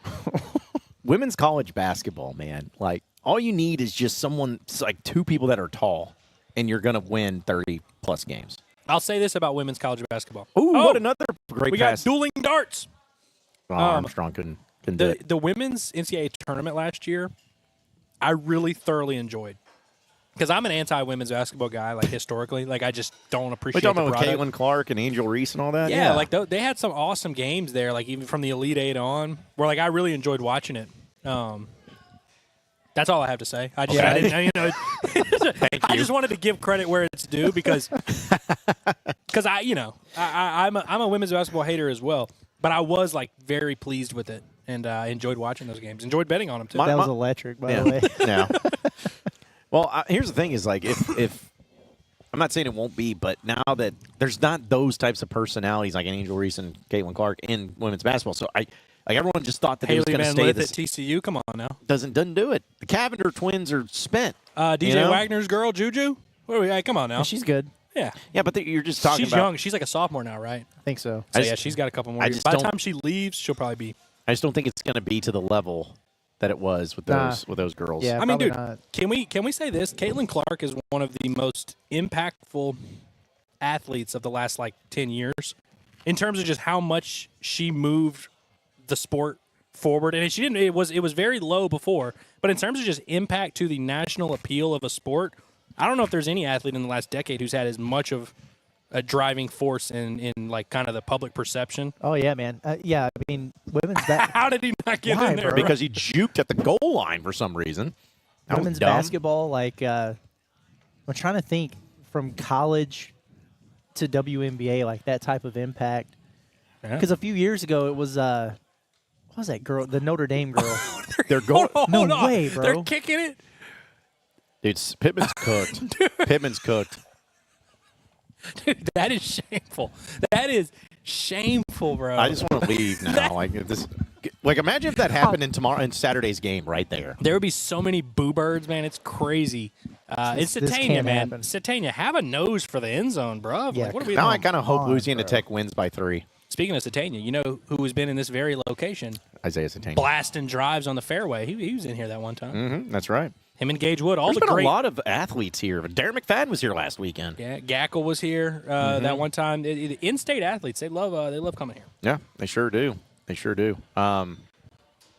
women's college basketball, man, like all you need is just someone, like 2 people that are tall, and you're going to win 30-plus games. I'll say this about women's college basketball. Ooh, what another great We pass. got dueling darts. Armstrong couldn't do it. The women's NCAA tournament last year, I really thoroughly enjoyed. Because I'm an anti-women's basketball guy, like historically. Like, I just don't We're appreciate talking the about with product. Caitlin Clark and Angel Reese and all that? Yeah, like they had some awesome games there, like even from the Elite Eight on, where like I really enjoyed watching it. That's all I have to say. I just wanted to give credit where it's due because I'm a women's basketball hater as well, but I was like very pleased with it and enjoyed watching those games. Enjoyed betting on them too. That was electric, by the way. Yeah. Well, here's the thing: is like if I'm not saying it won't be, but now that there's not those types of personalities like an Angel Reese and Caitlin Clark in women's basketball, so everyone just thought that it was Haley going to Van stay Lith this. at TCU. Come on now. Doesn't do it. The Cavender twins are spent. DJ you know? Wagner's girl, Juju. What are we? Hey, come on now. She's good. Yeah. Yeah, but you're just talking She's about. young. She's like a sophomore now, right? I think so. So, I yeah, just- she's got a couple more I years. just By the don't- time she leaves, she'll probably be. I just don't think it's going to be to the level that it was with those girls. Yeah. I mean, probably dude, not. can we say this? Caitlin Clark is one of the most impactful athletes of the last like 10 years in terms of just how much she moved the sport forward. And she didn't. It was very low before, but in terms of just impact to the national appeal of a sport, I don't know if there's any athlete in the last decade who's had as much of a driving force in like kind of the public perception. Oh, yeah, man. Yeah, I mean, women's How did he not get Why, in there? bro? Because he juked at the goal line for some reason. That was women's dumb. basketball, like, I'm trying to think from college to WNBA, like that type of impact. Yeah. Because a few years ago, it was, what was that girl? The Notre Dame girl. They're going. Hold No on. way, bro. They're kicking it. Dude, Pittman's cooked. Pittman's cooked. Dude, that is shameful. That is shameful, bro. I just want to leave now. Like imagine if that happened in Saturday's game right there. There would be so many boo birds, man. It's crazy. It's This Satania, can't man. happen. Satania, have a nose for the end zone, bro. Yeah, Like, what are we Now doing? I kind of hope on, Louisiana bro. Tech wins by 3. Speaking of Satania, you know who has been in this very location, Isaiah Satania. blasting drives on the fairway. He was in here that one time. Mm-hmm, that's right. Him and Gage Wood, all There's the been great. a lot of athletes here. Darren McFadden was here last weekend. Yeah, Gackle was here that one time. In-state athletes, they love coming here. Yeah, they sure do. They sure do. That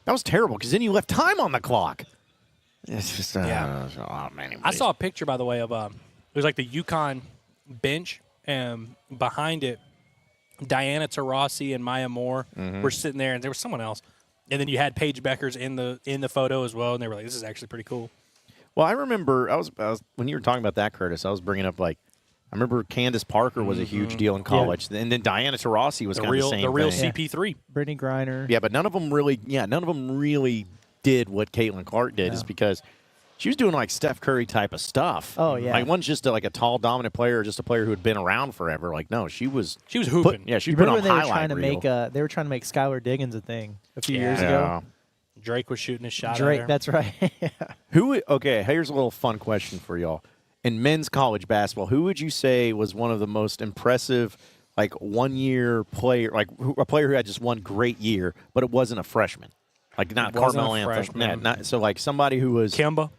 was terrible because then you left time on the clock. It's just Yeah. oh man. I saw a picture, by the way, of it was like the Yukon bench, and behind it, Diana Taurasi and Maya Moore were sitting there, and there was someone else, and then you had Paige Beckers in the photo as well, and they were like, "This is actually pretty cool." Well, I remember I was when you were talking about that, Curtis. I was bringing up like I remember Candace Parker was a huge deal in college, and then Diana Taurasi was The kind of real the same the real thing. CP3. Brittany Griner. Yeah, but none of them really did what Caitlin Clark did, is because she was doing like Steph Curry type of stuff. Oh, yeah. like wasn't just like a tall dominant player, or just a player who had been around forever. Like no, she was hooping. Yeah, she You put remember on when they were highlight trying to reel. make they were trying to make Skylar Diggins a thing a few Yeah. years Yeah. ago. Drake was shooting his shot. Drake, at her. that's right. Okay, here's a little fun question for y'all. In men's college basketball, who would you say was one of the most impressive, like 1 year player, like a player who had just one great year, but it wasn't a freshman, like not Wasn't a Carmelo Anthony, freshman. not so like somebody who was. Kemba.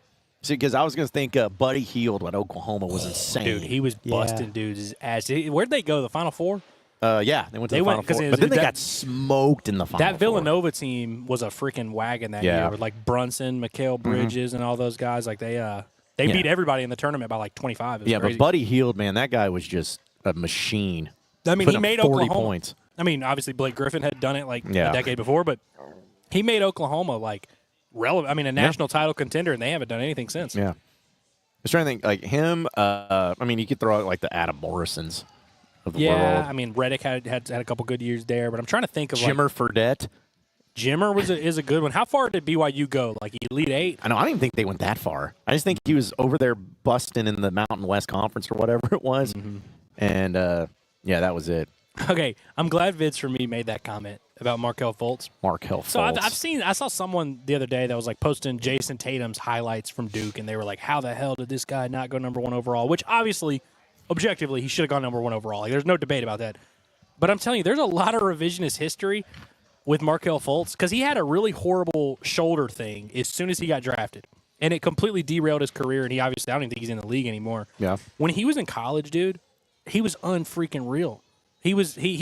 See, because I was going to think Buddy Hield at Oklahoma was insane. Dude, he was Yeah. busting dudes' ass. Where'd they go? The Final Four? Yeah, they went to They the went- Final 'cause Four, it- but then they that- got smoked in the Final That Four. Villanova team was a freaking wagon that Yeah. year with like Brunson, Mikal Bridges, and all those guys. Like they beat everybody in the tournament by like 25. It was Yeah, crazy. but Buddy Hield, man, that guy was just a machine. I mean, Put he up made 40 Oklahoma. points. I mean, obviously Blake Griffin had done it like Yeah. a decade before, but he made Oklahoma like relevant. I mean, a national title contender, and they haven't done anything since. Yeah. I was trying to think, like him. I mean, you could throw out like the Adam Morrisons of the Yeah, world. I mean, Reddick had a couple good years there, but I'm trying to think of Jimmer Fredette. Jimmer is a good one. How far did BYU go? Like Elite Eight? I know. I didn't even think they went that far. I just think he was over there busting in the Mountain West Conference or whatever it was, and yeah, that was it. Okay, I'm glad Vids for me made that comment about Markelle Fultz. Markelle Fultz. So I saw someone the other day that was like posting Jason Tatum's highlights from Duke, and they were like, "How the hell did this guy not go number one overall?" Which obviously, objectively, he should have gone number one overall. Like, there's no debate about that. But I'm telling you, there's a lot of revisionist history with Markelle Fultz because he had a really horrible shoulder thing as soon as he got drafted, and it completely derailed his career. And he obviously, I don't even think he's in the league anymore. Yeah. When he was in college, dude, he was unfreaking real. He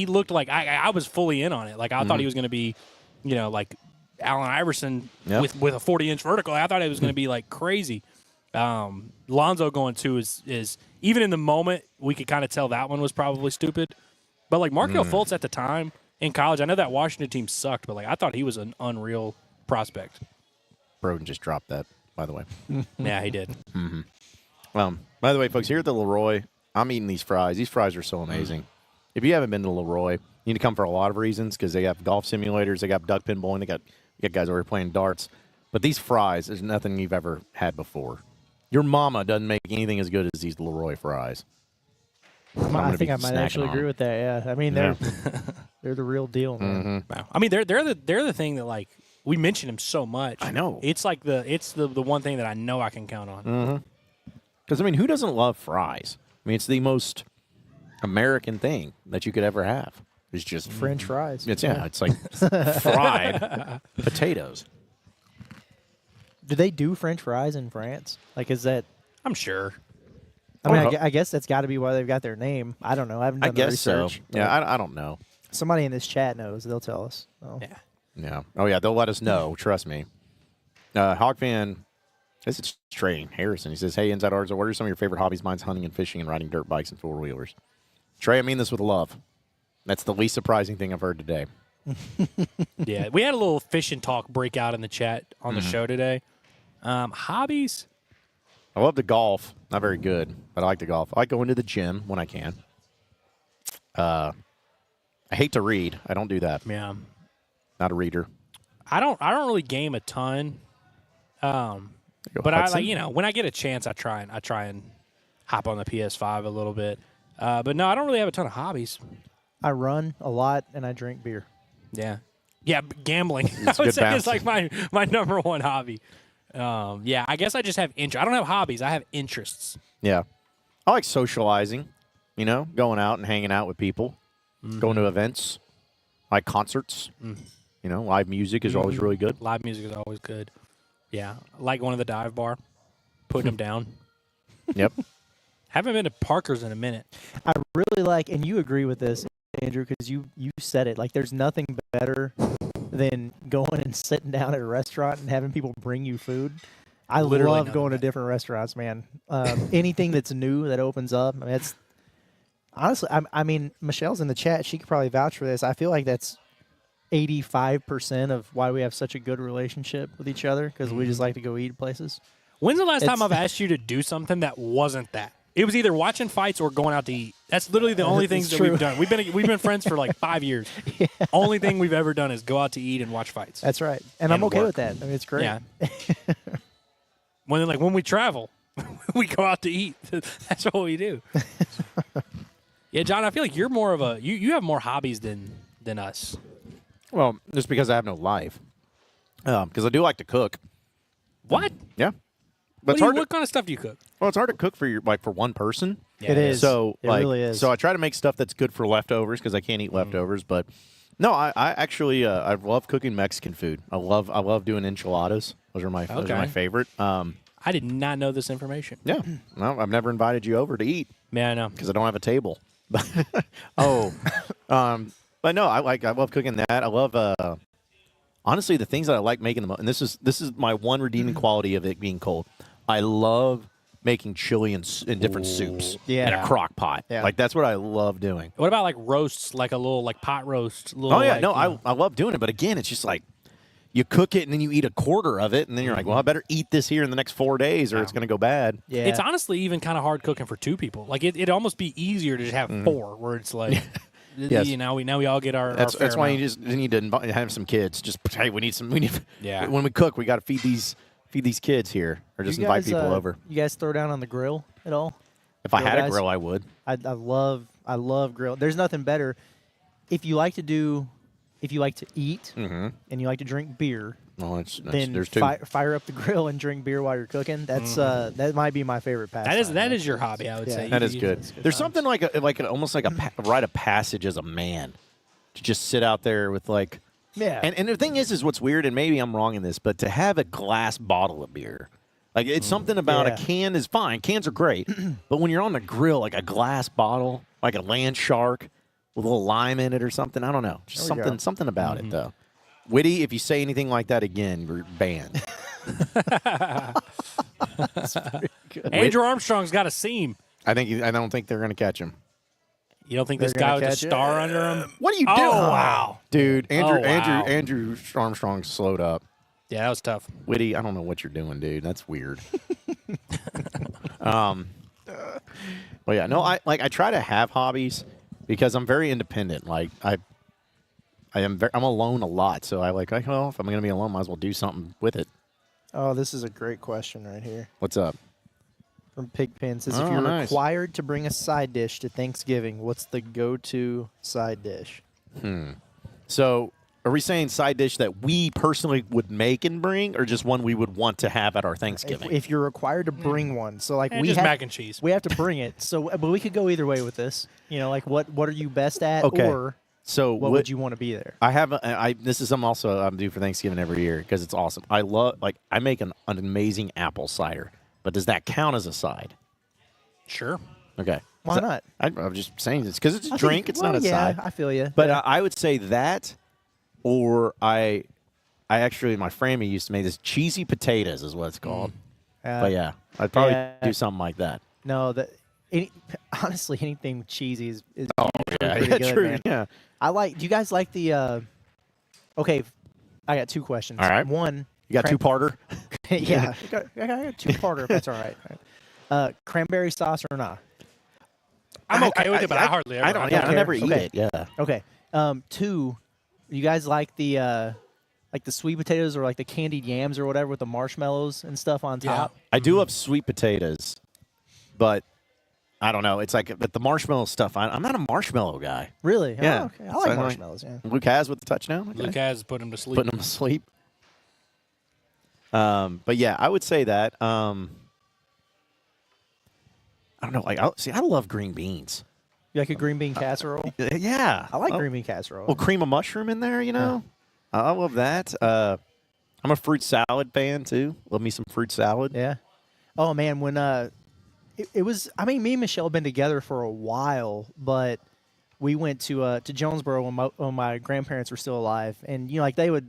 looked like I was fully in on it. Like I thought he was going to be, like Allen Iverson Yep. with a 40-inch vertical. I thought it was going to be like crazy. Lonzo going to is even in the moment we could kind of tell that one was probably stupid. But like Markelle Fultz at the time in college, I know that Washington team sucked, but like I thought he was an unreal prospect. Broden just dropped that, by the way. Yeah, he did. By the way, folks, here at the Leroy, I'm eating these fries. These fries are so amazing. If you haven't been to Leroy, you need to come for a lot of reasons because they have golf simulators, they got duck pin bowling, they got guys over here playing darts. But these fries, there's nothing you've ever had before. Your mama doesn't make anything as good as these Leroy fries. I think I might snacking actually on agree with that. Yeah, I mean they're the real deal, man. Wow. I mean, they're the thing that like we mention him so much. I know. It's like the one thing that I know I can count on. Because, I mean, who doesn't love fries? I mean, it's the most American thing that you could ever have. It's just French fries. it's like fried potatoes. Do they do French fries in France? Like, is that? I'm sure. I mean, Oh, I guess that's got to be why they've got their name. I don't know. I haven't done I the guess so. research. Yeah, I don't know. Somebody in this chat knows. They'll tell us. Oh. Yeah. Yeah. Oh, yeah, they'll let us know. Trust me. Hog fan, this is Trey Harrison. He says, hey, Inside Arts, what are some of your favorite hobbies? Mine's hunting and fishing and riding dirt bikes and four-wheelers. Trey, I mean this with love. That's the least surprising thing I've heard today. Yeah, we had a little fish and talk breakout in the chat on the show today. Hobbies? I love to golf. Not very good, but I like to golf. I like going to the gym when I can. I hate to read. I don't do that. Yeah. Not a reader. I don't really game a ton. Go But Hudson. when I get a chance, I try and hop on the PS5 a little bit. But no, I don't really have a ton of hobbies. I run a lot and I drink beer. Yeah. Yeah, gambling. I a would good say it's balance. like my number one hobby. Yeah, I guess I just have interest. I don't have hobbies. I have interests. Yeah. I like socializing, going out and hanging out with people, going to events, like concerts. Live music is always really good. Live music is always good. Yeah, I like going to the dive bar, putting them down. Yep. Haven't been to Parker's in a minute. I really like, and you agree with this, Andrew, because you said it. Like, there's nothing better than going and sitting down at a restaurant and having people bring you food. I Literally love nothing going to better. different restaurants, man. Anything that's new that opens up. I mean, it's honestly. I mean, Michelle's in the chat. She could probably vouch for this. I feel like that's 85% of why we have such a good relationship with each other because we just like to go eat places. When's the last time It's- I've asked you to do something that wasn't that? It was either watching fights or going out to eat. That's literally the only things It's that true. we've done. We've been friends for like 5 years. Only thing we've ever done is go out to eat and watch fights. That's right, and I'm And okay work. with that. I mean, it's great. Yeah. when we travel, we go out to eat. That's what we do. Yeah, John, I feel like you're more of a you have more hobbies than us. Well, just because I have no life. Because I do like to cook. What? Yeah. But What kind of stuff do you cook? well, it's hard to cook for for one person. Yeah, It is. So It really is. So I try to make stuff that's good for leftovers because I can't eat leftovers. But no, I actually I love cooking Mexican food. I love doing enchiladas. Those are my Okay. favorite. I did not know this information. Yeah. Well, I've never invited you over to eat Man, I know. because I don't have a table. But no, I love cooking that. I love honestly the things that I like making the most. And this is my one redeeming quality of it being cold. I love making chili in different soups in Yeah. a crock pot. Yeah. Like that's what I love doing. What about like roasts, like a little like pot roast? Little, Oh yeah, like, no, you know. I love doing it, but again, it's just like you cook it and then you eat a quarter of it, and then you're like, well, I better eat this here in the next 4 days, or it's going to go bad. Yeah. It's honestly even kind of hard cooking for two people. Like it'd almost be easier to just have four, where it's like, Yes. you know, we all get our. That's fair why amount. you just need to have some kids. Just hey, we need. Yeah. When we cook, we got to feed these kids here, or just You invite guys, people over. You guys throw down on the grill at all? If I grill had a guys? grill, I would. I love grill. There's nothing better if you like to eat and you like to drink beer. Well, Then there's two. fire up the grill and drink beer while you're cooking. That's that might be my favorite pastime. that is your hobby, I would Yeah. say. That You- is you- good. That's good There's times. something like almost like a rite of passage as a man to just sit out there with like. Yeah. And the thing is what's weird, and maybe I'm wrong in this, but to have a glass bottle of beer, like it's something about Yeah. a can is fine. Cans are great, but when you're on the grill, like a glass bottle, like a Land Shark with a little lime in it or something, I don't know, just There we go. something about it though. Witty, if you say anything like that again, you're banned. Andrew Armstrong's got a seam. I don't think they're gonna catch him. You don't think They're this guy gonna with a catch it? star under him? What are you Oh, doing? wow. Dude, Oh, wow. Andrew Armstrong slowed up. Yeah, that was tough. Witty, I don't know what you're doing, dude. That's weird. Well, yeah, no, I try to have hobbies because I'm very independent. Like I'm alone a lot, so well, if I'm gonna be alone, might as well do something with it. Oh, this is a great question right here What's up? from Pigpen. Says Oh, if you're nice. required to bring a side dish to Thanksgiving, what's the go-to side dish? So, are we saying side dish that we personally would make and bring, or just one we would want to have at our Thanksgiving? If you're required to bring one, so like And we just have mac and cheese. we have to bring it. So, but we could go either way with this. You know, like what are you best at, Okay. or So what would you want to be there? I have this is something also I'm due for Thanksgiving every year because it's awesome. I love I make an amazing apple cider, but does that count as a side? Sure. Okay, Why not? I'm just saying this because it's a I drink. think- It's well, not a yeah, side. I feel you. But yeah. I would say that, or I actually my family used to make this cheesy potatoes is what it's called. But yeah, I'd probably yeah. do something like that. No, honestly, anything cheesy is Yeah, pretty good, true. man. Yeah. Do you guys like the? Okay, I got two questions. All right. One, You got two-parter? yeah, I got two-parter. If that's all right. Cranberry sauce or not? I'm okay with it, but I hardly ever. I don't. like Yeah, it. I never eat Okay. it. Yeah. Okay. Two, you guys like the sweet potatoes or like the candied yams or whatever with the marshmallows and stuff on Yeah. top? I do love sweet potatoes, but I don't know. It's like but the marshmallow stuff. I'm not a marshmallow guy. Really? Yeah. Oh, okay. I So like I like- marshmallows. Yeah. Luke has with the touchdown. Okay. Luke has put him to sleep. Putting him to sleep. But yeah, I would say that. I don't know. I love green beans. You like a green bean casserole? Yeah, I like green bean casserole. Well, cream of mushroom in there. You know, I love that. I'm a fruit salad fan too. Love me some fruit salad. Yeah. Oh man, when it was. I mean, me and Michelle have been together for a while, but we went to Jonesboro when my grandparents were still alive, and like they would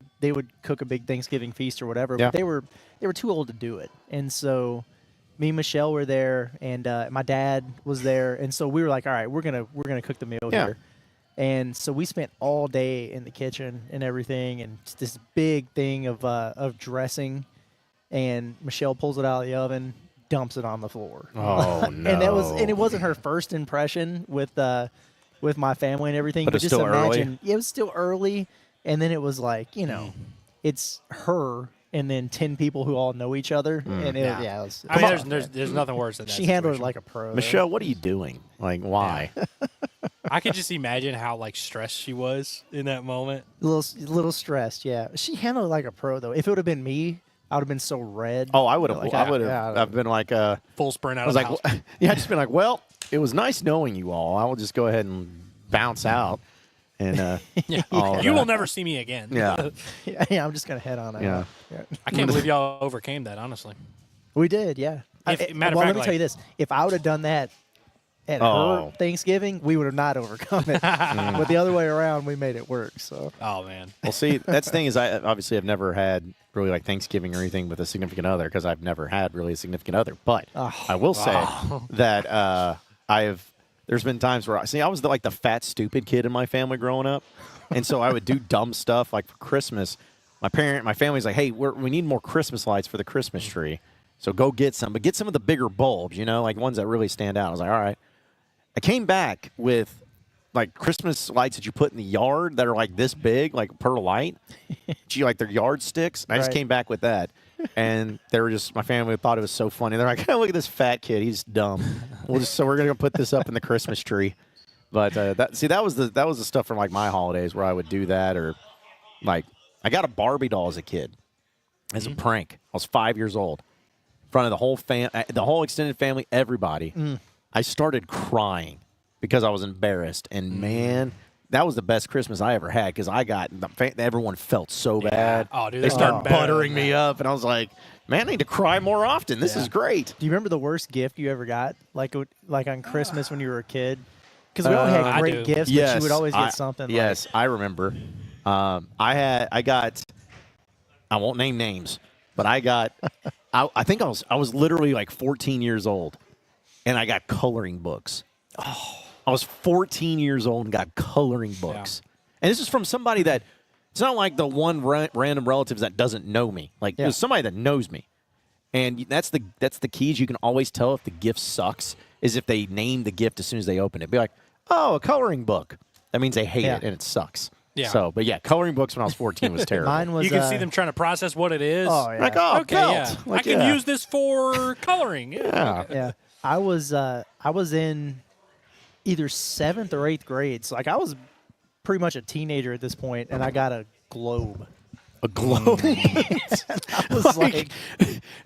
cook a big Thanksgiving feast or whatever, Yeah. but they were too old to do it, and so me and Michelle were there, and my dad was there, and so we were like, all right, we're gonna cook the meal here. And so we spent all day in the kitchen and everything, and just this big thing of dressing. And Michelle pulls it out of the oven, dumps it on the floor. Oh no! And it wasn't her first impression with my family and everything. But it's just still imagine, early? Yeah, it was still early, and then it was like it's her and then 10 people who all know each other, and it was. I mean, there's nothing worse than that. She handled it situation. like a pro. though. Michelle, what are you doing? Like, why? I could just imagine how like stressed she was in that moment. a little stressed. Yeah, she handled it like a pro though. If it would have been me, I would have been so red. Oh, I would have. Like, I would have. yeah. I've been like, Full sprint out I was of like, the house. yeah, I just been like, well, it was nice knowing you all. I will just go ahead and bounce out, and Yeah. all of You that. will never see me again. Yeah. Yeah, I'm just gonna head on out. Yeah. I can't believe y'all overcame that, honestly. We did. Yeah. Matter of well, fact, let me tell you this: if I would have done that at Oh. her Thanksgiving, we would have not overcome it. But the other way around, we made it work. So Oh man. Well, see, that's the thing is, I obviously have never had really like Thanksgiving or anything with a significant other because I've never had really a significant other. But I will say that there's been times where I was like the fat stupid kid in my family growing up, and so I would do dumb stuff like for Christmas. My family's like, hey, we need more Christmas lights for the Christmas tree, so go get some, but get some of the bigger bulbs, like ones that really stand out. I was like, all right. I came back with like Christmas lights that you put in the yard that are like this big, like per light. Like they're yardsticks. And I just Right. came back with that. And they were just, my family thought it was so funny. They're like, oh, look at this fat kid. He's dumb. So we're going to put this up in the Christmas tree. But that was the stuff from like my holidays where I would do that. Or like, I got a Barbie doll as a kid as a prank. I was 5 years old. In front of the whole extended family, everybody. I started crying because I was embarrassed, and man, that was the best Christmas I ever had because everyone felt so bad. Oh, dude, they there's started nothing better buttering than me up, and I was like, man, I need to cry more often. This is great. do you remember the worst gift you ever got? Like on Christmas when you were a kid? Because we all had I great do. gifts, but you would always get something. Yes, I remember. I got. I won't name names, but I got. I think I was literally like 14 years old. And I got coloring books. Oh, I was 14 years old and got coloring books. And this is from somebody that, it's not like the one random relatives that doesn't know me. Like, it was somebody that knows me. And that's the key is you can always tell if the gift sucks is if they name the gift as soon as they open it. Be like, oh, a coloring book. That means they hate it and it sucks. Yeah. So, but yeah, coloring books when I was 14 was terrible. Mine was. You can see them trying to process what it is. Oh yeah. Like, oh, Okay, belt. yeah. Like, I can yeah. use this for coloring. Yeah. Yeah. I was in either 7th or 8th grade. So like I was pretty much a teenager at this point, and I got a globe. A globe. I was like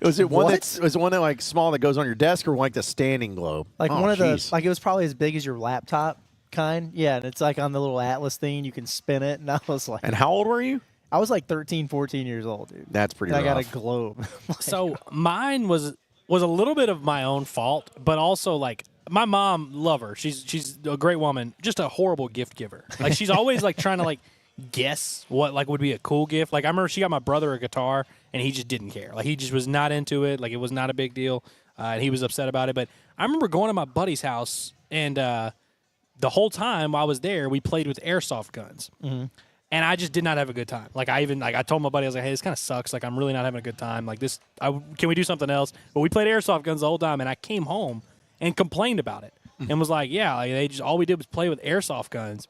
Was it one What? was it one that like small that goes on your desk or like the standing globe? Like Oh, one of the jeez. like it was probably as big as your laptop kind. Yeah, and it's like on the little Atlas thing, you can spin it, and I was like And how old were you? I was like 13, 14 years old, dude. That's pretty And I got a rough. globe. So mine was a little bit of my own fault, but also like my mom, love her. She's a great woman, just a horrible gift giver. Like she's always like trying to like guess what like would be a cool gift. Like I remember she got my brother a guitar and he just didn't care. Like he just was not into it. Like it was not a big deal. And he was upset about it. But I remember going to my buddy's house and the whole time I was there, we played with airsoft guns. Mm-hmm. And I just did not have a good time. Like I told my buddy, I was like, "Hey, this kind of sucks. Like I'm really not having a good time. Like this, can we do something else?" But we played airsoft guns the whole time, and I came home and complained about it, and was like, "Yeah, like they just all we did was play with airsoft guns."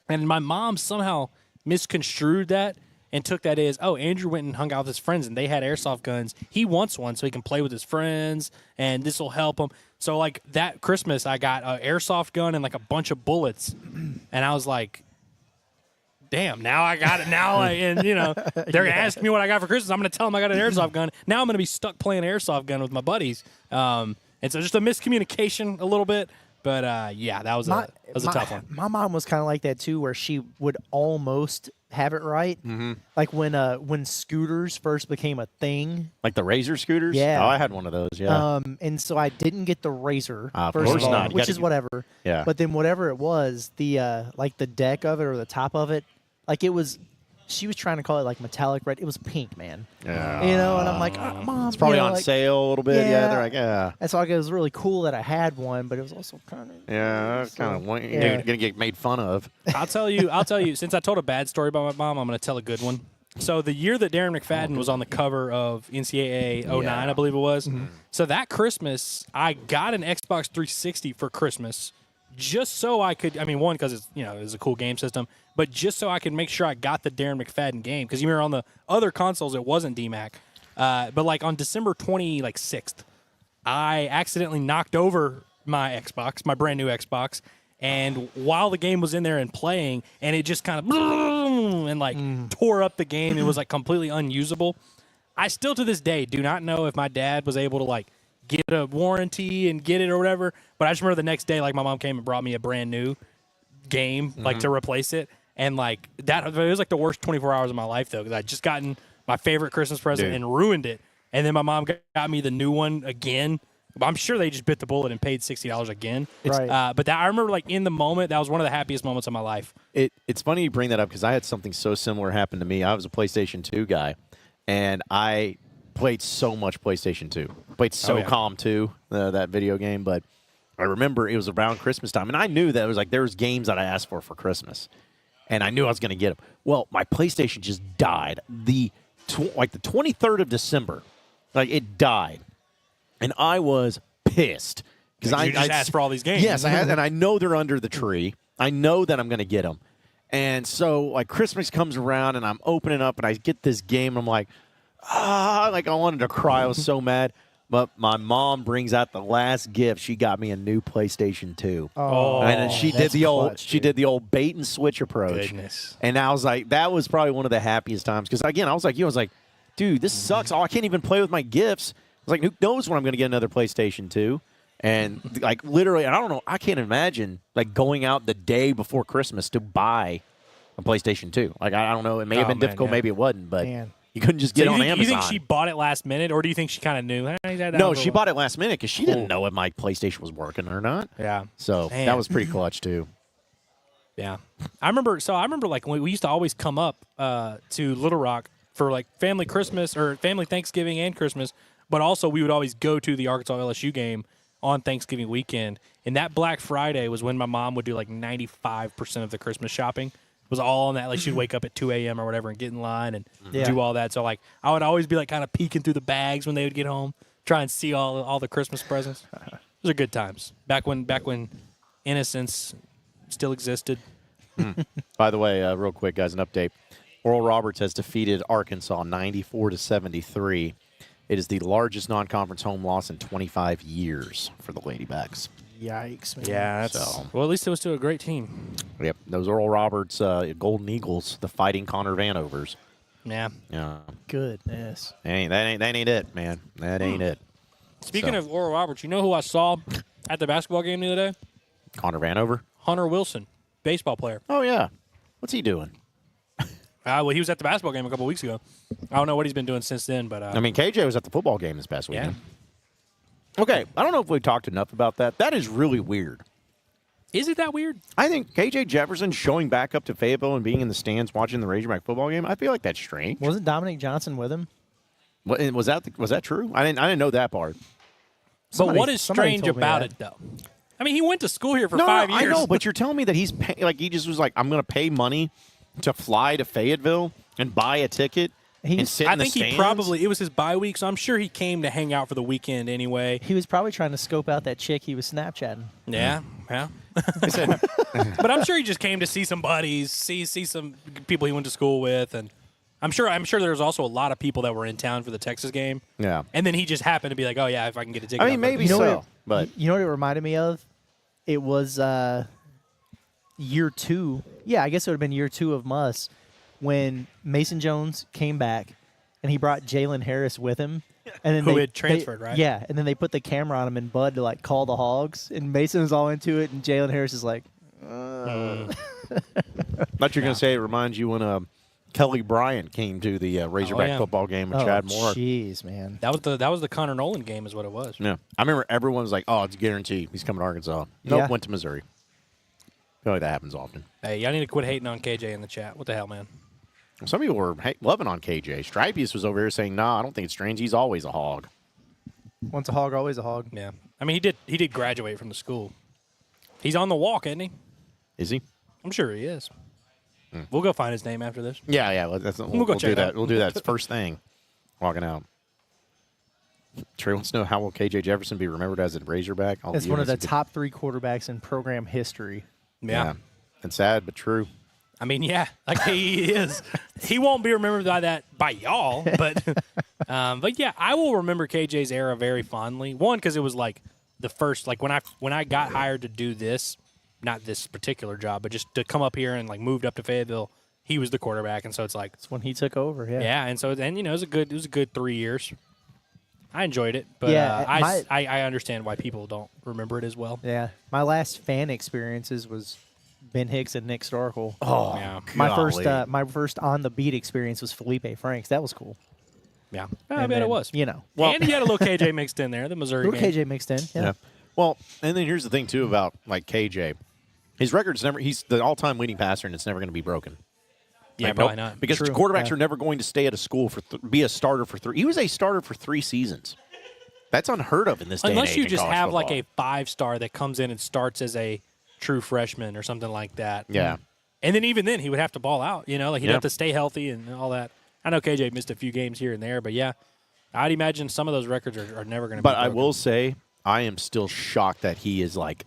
And my mom somehow misconstrued that and took that as, "Oh, Andrew went and hung out with his friends, and they had airsoft guns. He wants one so he can play with his friends, and this will help him." So like that Christmas, I got an airsoft gun and like a bunch of bullets, and I was like, damn, now I got it. Now, and they're gonna ask me what I got for Christmas. I'm gonna tell them I got an airsoft gun. Now I'm gonna be stuck playing airsoft gun with my buddies. And so just a miscommunication a little bit. But yeah, that was a tough one. My mom was kind of like that too, where she would almost have it right. Mm-hmm. Like when scooters first became a thing. Like the Razor scooters? Yeah. Oh, I had one of those, yeah. And so I didn't get the Razor, Of first course of all, not. You which gotta is get- whatever. Yeah. But then whatever it was, the like the deck of it or the top of it, like it was, she was trying to call it like metallic red. It was pink, man. Yeah. You know, and I'm like, oh, Mom. It's probably you know, on like, sale a little bit. Yeah, Yeah. they're like, yeah. And so like, it was really cool that I had one, but it was also kind of. Yeah, that's kind of yeah. you're gonna get made fun of. I'll tell you. Since I told a bad story about my mom, I'm going to tell a good one. So the year that Darren McFadden was on the cover of NCAA 09, Yeah. I believe it was. So that Christmas, I got an Xbox 360 for Christmas, just so I could. I mean, one, because it was a cool game system, but just so I could make sure I got the Darren McFadden game, because you remember on the other consoles it wasn't DMAC. But like on December 26th, I accidentally knocked over my Xbox, my brand new Xbox, and while the game was in there and playing, and it just kind of and like tore up the game. It was like completely unusable. I still to this day do not know if my dad was able to like get a warranty and get it or whatever. But I just remember the next day, like my mom came and brought me a brand new game, like to replace it, and like that it was like the worst 24 hours of my life though, because I just gotten my favorite Christmas present Dude. and ruined it, and then my mom got me the new one again. I'm sure they just bit the bullet and paid $60 again. Right. But that I remember, like in the moment, that was one of the happiest moments of my life. It's funny you bring that up because I had something so similar happen to me. I was a PlayStation 2 guy, and I played so much PlayStation 2. Played SOCOM 2, that video game. But I remember it was around Christmas time, and I knew that it was like there was games that I asked for Christmas, and I knew I was going to get them. Well, my PlayStation just died the 23rd of December. Like it died, and I was pissed because You just asked for all these games. Yes, I had, and I know they're under the tree. I know that I'm going to get them. And so, like, Christmas comes around, and I'm opening up, and I get this game, and I'm like, like, I wanted to cry. I was so mad. But my mom brings out the last gift. She got me a new PlayStation 2. Oh, And then she did that's the old clutch, she dude. did the old bait and switch approach. Goodness. And I was like, that was probably one of the happiest times. Because, again, I was like, dude, this sucks. Oh, I can't even play with my gifts. I was like, who knows when I'm going to get another PlayStation 2? And, like, literally, and I don't know, I can't imagine, like, going out the day before Christmas to buy a PlayStation 2. Like, I don't know. It may have been difficult. yeah. Maybe it wasn't. But Man. you couldn't just So get it on you Amazon. think she bought it last minute, or do you think she kind of knew? No, she bought it last minute because she didn't know if my PlayStation was working or not. Yeah. So Man. that was pretty clutch, too. Yeah, I remember like when we used to always come up to Little Rock for like family Christmas or family Thanksgiving and Christmas, but also we would always go to the Arkansas LSU game on Thanksgiving weekend. And that Black Friday was when my mom would do like 95% of the Christmas shopping. It was all on that. Like she'd wake up at 2 a.m. or whatever and get in line and Yeah. do all that. So like I would always be like kind of peeking through the bags when they would get home, try and see all the Christmas presents. Those are good times. Back when innocence still existed. By the way, real quick, guys, an update. Oral Roberts has defeated Arkansas 94-73. It is the largest non-conference home loss in 25 years for the Ladybacks. Yikes, man. Yeah, that's So- well. At least it was to a great team. Yep, those Oral Roberts Golden Eagles, the Fighting Connor Vanovers. Yeah. Yeah, Goodness. that ain't it, man. That ain't it. Speaking So- of Oral Roberts, you know who I saw at the basketball game the other day? Connor Vanover. Hunter Wilson, baseball player. Oh yeah, what's he doing? Well, he was at the basketball game a couple weeks ago. I don't know what he's been doing since then, but I mean, KJ was at the football game this past yeah. weekend. Okay, I don't know if we talked enough about that. That is really weird. Is it that weird? I think KJ Jefferson showing back up to Fayetteville and being in the stands watching the Razorback football game, I feel like that's strange. Wasn't Dominic Johnson with him? Was that true? I didn't know that part. But what is somebody strange told me about that. it, though? I mean, he went to school here for No, 5 years. I know, but you're telling me that he's like he just was like, I'm going to pay money to fly to Fayetteville and buy a ticket and sit I in the think stands? he probably, it was his bye week, so I'm sure he came to hang out for the weekend anyway. He was probably trying to scope out that chick he was Snapchatting. Yeah, yeah. But I'm sure he just came to see some buddies, see some people he went to school with, and I'm sure there was also a lot of people that were in town for the Texas game. Yeah. And then he just happened to be like, oh yeah, if I can get a ticket. I mean, I'll go. maybe You know so, what but You know what it reminded me of? It was year 2. Yeah, I guess it would have been year 2 of Muss when Mason Jones came back and he brought Jalen Harris with him. And then Who they had transferred, right? Yeah, and then they put the camera on him and Bud to like call the Hogs, and Mason was all into it, and Jalen Harris is like, Thought you're going to say it reminds you when Kelly Bryant came to the Razorback football game with Chad Moore. Jeez, man. That was the Connor Nolan game, is what it was. Yeah, I remember everyone was like, "Oh, it's a guarantee. He's coming to Arkansas." Nope, Yeah. went to Missouri. I feel like that happens often. Hey, y'all need to quit hating on KJ in the chat. What the hell, man? Some people were loving on KJ. Stripius was over here saying, "Nah, I don't think it's strange. He's always a hog." Once a hog, always a hog. Yeah, I mean he did graduate from the school. He's on the walk, isn't he? Is he? I'm sure he is. We'll go find his name after this. Yeah. We'll go do check it that. out. We'll do that. It's first thing. Walking out. Trey wants to know, how will KJ Jefferson be remembered as a Razorback? It's one of the top 3 quarterbacks in program history. Yeah. And sad, but true. I mean, yeah, like he is. He won't be remembered by that by y'all, but yeah, I will remember KJ's era very fondly. One, because it was like the first, like when I got hired to do this, not this particular job, but just to come up here and like moved up to Fayetteville, he was the quarterback, and so it's like It's when he took over, yeah. yeah, and so then it was a good 3 years. I enjoyed it, but Yeah, I understand why people don't remember it as well. Yeah. My last fan experiences was Ben Hicks and Nick Starkle. Oh, Yeah. My first on the beat experience was Felipe Franks. That was cool. Yeah, I And bet then, it was. You know, And he had a little KJ mixed in there, the Missouri little game. KJ mixed in. Yeah. Yeah. Well, and then here's the thing, too, about, like, KJ. His record's he's the all-time leading passer, and it's never going to be broken. Yeah, Like, probably nope. not. Because True, quarterbacks yeah. are never going to stay at a school be a starter for 3. He was a starter for 3 seasons. That's unheard of in this day and Unless age you in just college have like football. a 5-star that comes in and starts as a true freshman or something like that. Yeah. And then even then he would have to ball out, like he'd Yeah. have to stay healthy and all that. I know KJ missed a few games here and there, but yeah, I'd imagine some of those records are never going to be But I broken. will say, I am still shocked that he is, like,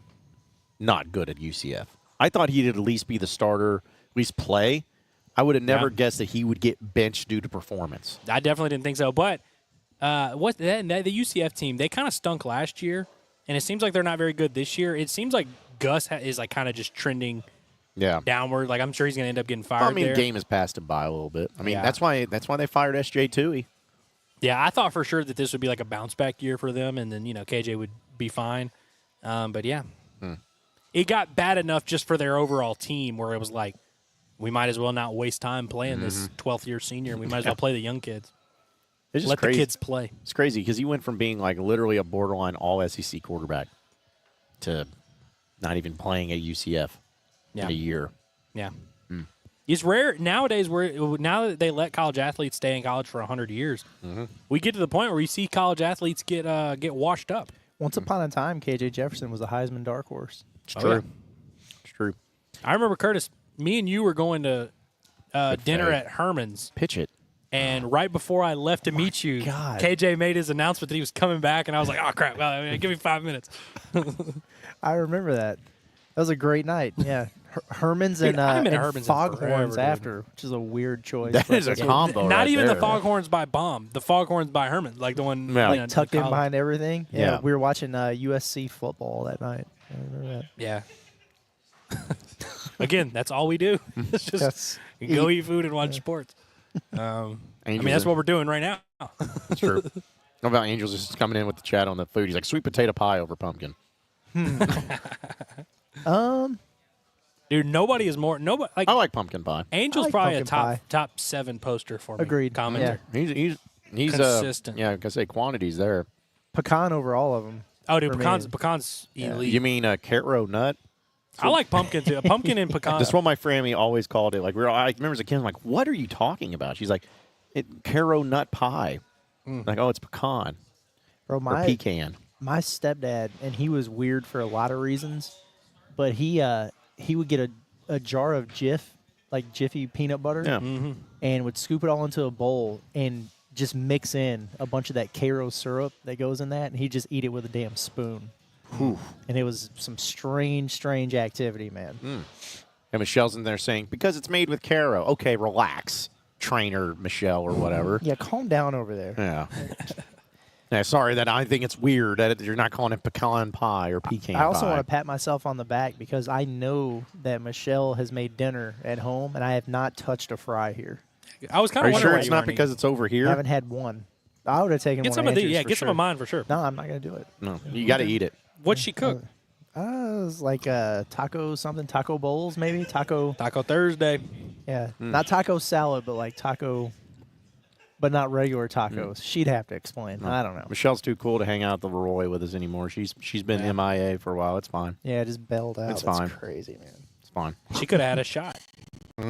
not good at UCF. I thought he'd at least be the starter, at least play. I would have never Yeah. guessed that he would get benched due to performance. I definitely didn't think so. But the UCF team, they kind of stunk last year, and it seems like they're not very good this year. It seems like Gus is like kind of just trending Yeah. downward. Like I'm sure he's going to end up getting fired. Well, I mean, there. game has passed him by a little bit. I mean, Yeah. that's why they fired SJ Toohey. Yeah, I thought for sure that this would be like a bounce back year for them, and then KJ would be fine. But yeah, it got bad enough just for their overall team where it was like, we might as well not waste time playing this 12th year senior. We might as well play the young kids. It's just Let crazy. the kids play. It's crazy because he went from being like literally a borderline all SEC quarterback to not even playing at UCF Yeah. in a year. Yeah. It's rare nowadays now that they let college athletes stay in college for 100 years, we get to the point where you see college athletes get washed up. Once upon a time, KJ Jefferson was a Heisman dark horse. It's Oh, true. yeah. It's true. I remember, Curtis, me and you were going to dinner Faye. at Herman's. Pitch it. And right before I left to meet you, God. KJ made his announcement that he was coming back, and I was like, "Oh crap! Well, give me 5 minutes." I remember that. That was a great night. Yeah. Herman's Dude, and, I haven't been to and Herman's in Foghorns forever, dude. after, which is a weird choice. That but is a that's what- combo. Not right even there. the Foghorns by Bomb, the Foghorns by Herman, like the one Yeah. Like tucked in college. behind everything. Yeah. We were watching USC football that night. I remember that. Yeah. Again, that's all we do. It's just That's go eat food and watch sports. I mean, that's what we're doing right now. That's true. How about Angels just coming in with the chat on the food? He's like, sweet potato pie over pumpkin. Dude, nobody is more like I like pumpkin pie. Angel's I like probably a pumpkin pie. top 7 poster for me. Agreed. Commenter. Yeah. He's Consistent. Yeah, I can say quantities there. pecan over all of them. Oh, dude, For me. pecans elite. You mean a caro nut? I like pumpkin too. A pumpkin and pecan. That's what my Frammy always called it. Like I remember as a kid, I'm like, what are you talking about? She's like, caro nut pie. Like, oh, it's pecan Bro, or my pecan. my stepdad, and he was weird for a lot of reasons, but he would get a jar of Jif, like Jiffy peanut butter, Yeah. and would scoop it all into a bowl and just mix in a bunch of that Cairo syrup that goes in that, and he'd just eat it with a damn spoon. And it was some strange activity, man. And Michelle's in there saying, because it's made with caro. Okay, relax, trainer Michelle or whatever. Yeah, calm down over there. Yeah. Yeah, sorry that I think it's weird that you're not calling it pecan pie or pecan I also pie. want to pat myself on the back because I know that Michelle has made dinner at home, and I have not touched a fry here. I was kind Are of you wondering sure why it's you not weren't because it's over I here? haven't had one. I would have taken Get one some of of these. Andrew's Yeah, for get sure. some of mine for sure. No, I'm not gonna do it. No, you got to eat it. What'd she cook? It was like taco something, taco bowls maybe, taco. Taco Thursday. Yeah, not taco salad, but like taco, but not regular tacos. She'd have to explain. I don't know. Michelle's too cool to hang out at the Leroy with us anymore. She's been MIA for a while. It's fine. Yeah, just bailed out. It's That's fine. crazy, man. It's fine. She could have had a shot.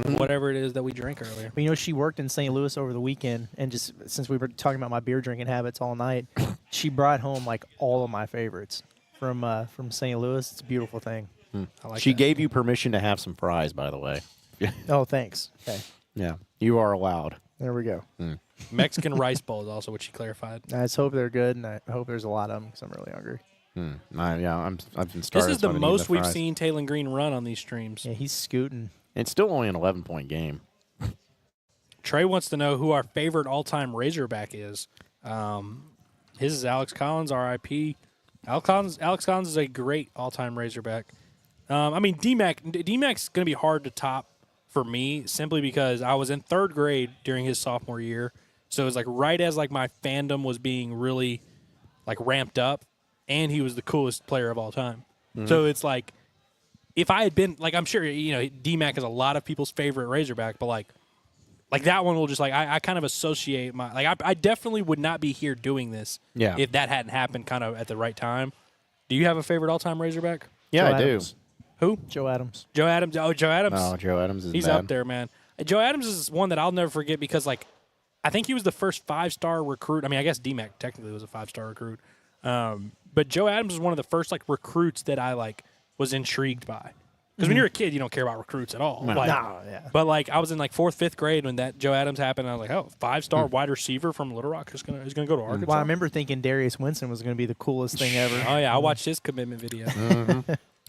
Whatever it is that we drank earlier. But, you know, she worked in St. Louis over the weekend, and just since we were talking about my beer drinking habits all night, she brought home like all of my favorites from St. Louis. It's a beautiful thing. I like She that. gave you permission to have some fries, by the way. Oh, thanks. Okay, Yeah, you are allowed. there we go. Mexican rice bowl is also what she clarified. I just hope they're good, and I hope there's a lot of them because I'm really hungry. I've been This started. is the so I'm gonna eat most we've fries. seen Taylor Green run on these streams. Yeah, he's scooting. It's still only an 11-point game. Trey wants to know who our favorite all-time Razorback is. His is Alex Collins, R.I.P. Alex Collins is a great all-time Razorback. I mean, D-Mac's going to be hard to top for me simply because I was in third grade during his sophomore year. So it was like right as like my fandom was being really like ramped up, and he was the coolest player of all time. So it's like if I had been like I'm sure D-Mac is a lot of people's favorite Razorback, but like that one will just like I kind of associate my like I definitely would not be here doing this if that hadn't happened kind of at the right time. Do you have a favorite all-time Razorback? Yeah, Joe I do. Adams. Who? Joe Adams. Joe Adams. Oh, Joe Adams. No, Joe Adams is He's bad. up there, man. Joe Adams is one that I'll never forget because, like, I think he was the first 5-star recruit. I mean, I guess D-Mac technically was a 5-star recruit. But Joe Adams was one of the first, like, recruits that I, like, was intrigued by. Because when you're a kid, you don't care about recruits at all. No. Like, No, yeah. But, like, I was in, like, 4th, 5th grade when that Joe Adams happened. And I was like, oh, 5-star wide receiver from Little Rock is gonna go to Arkansas. Well, I remember thinking Darius Winston was going to be the coolest thing ever. Oh, yeah. I watched his commitment video.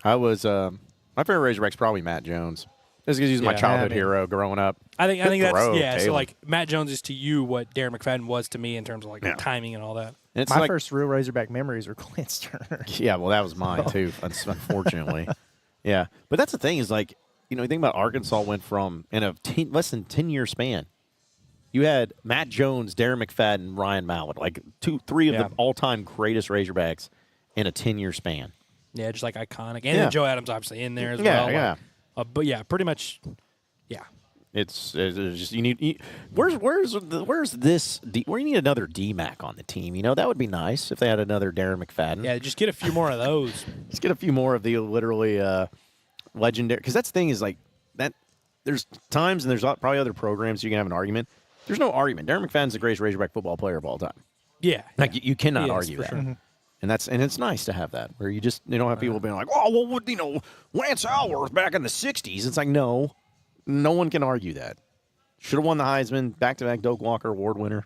I was my favorite Razorback's probably Matt Jones. Just because he's my Yeah. childhood Yeah, man. hero growing up. I think Good that's throw, yeah. So Taylor. like Matt Jones is to you what Darren McFadden was to me in terms of like Yeah. timing and all that. And it's My like, first real Razorback memories were Clint Turner. yeah, well, that was mine too, unfortunately. Yeah, but that's the thing is like, you think about Arkansas went from in a less than 10-year span. You had Matt Jones, Darren McFadden, Ryan Mallett, like 3 of Yeah. the all-time greatest Razorbacks in a 10-year span. Yeah, just like iconic, and Yeah. then Joe Adams obviously in there as Yeah, well. yeah. But yeah, pretty much. Yeah, It's just you need. Where's this? Where you need another D-Mac on the team? That would be nice if they had another Darren McFadden. yeah. Just get a few more of those. Let's get a few more of the literally legendary. Because that's the thing is like that. There's times and there's probably other programs you can have an argument. There's no argument. Darren McFadden's the greatest Razorback football player of all time. Yeah, Like you cannot He is, argue for that. sure. And it's nice to have that where you don't have people being like, oh well, Lance Alworth back in the '60s. It's like no one can argue that. Should have won the Heisman, back-to-back Doak Walker Award winner.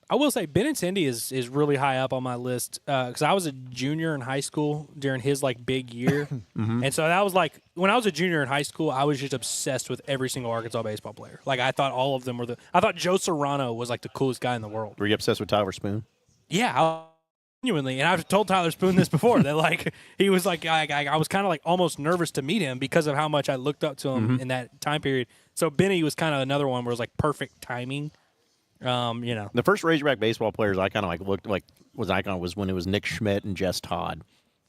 I will say Benintendi is really high up on my list because I was a junior in high school during his like big year, and so that was like when I was a junior in high school, I was just obsessed with every single Arkansas baseball player. Like I thought all of them were I thought Joe Serrano was like the coolest guy in the world. Were you obsessed with Tyler Spoon? Yeah, genuinely, and I've told Tyler Spoon this before that like he was like I was kind of like almost nervous to meet him because of how much I looked up to him in that time period. So Benny was kind of another one where it was like perfect timing. The first Razorback baseball players I kind of like looked like was icon was when it was Nick Schmidt and Jess Todd.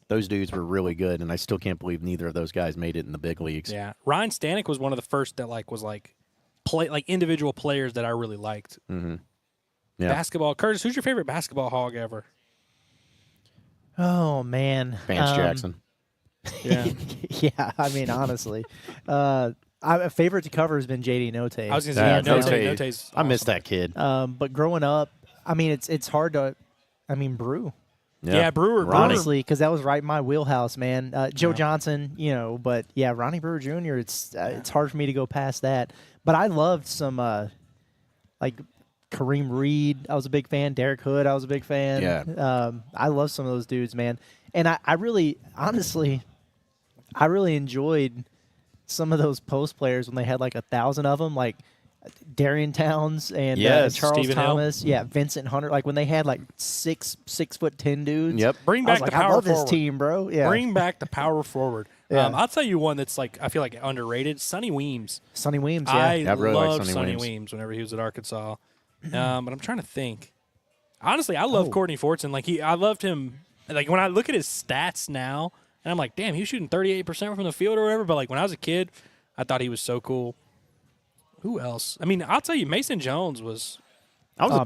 Those dudes were really good, and I still can't believe neither of those guys made it in the big leagues. Yeah, Ryan Stanek was one of the first that was individual players that I really liked. Yeah. Basketball, Curtis, who's your favorite basketball hog ever? Oh man, Vance Jackson. Yeah, Yeah, I mean honestly, a favorite to cover has been JD Note. I was going to Yeah, say Note. Note's I missed awesome. that kid. But growing up, I mean it's hard to, Brew. Yeah, Brewer. Honestly, because that was right in my wheelhouse, man. Joe Johnson, but yeah, Ronnie Brewer Jr. It's hard for me to go past that. But I loved some like Kareem Reed. I was a big fan. Derek Hood. I was a big fan. Yeah. I love some of those dudes, man. And I really, honestly, I really enjoyed some of those post players when they had like 1,000 of them, like Darian Towns and Yes, Charles Stephen Hill. Thomas. Yeah, Vincent Hunter. Like when they had like 6'10" dudes. Yep. Bring I was back like, the I power love forward. this team, bro. Yeah. Bring back the power forward. Yeah. I'll tell you one that's like I feel like underrated. Sonny Weems. Sonny Weems. Yeah. I Yeah, I really like loved Sonny Sonny Weems. Weems whenever he was at Arkansas. But I'm trying to think. Honestly, I love Courtney Fortson. Like I loved him. Like when I look at his stats now, and I'm like, damn, he was shooting 38% from the field or whatever. But like when I was a kid, I thought he was so cool. Who else? I mean, I'll tell you, Mason Jones was.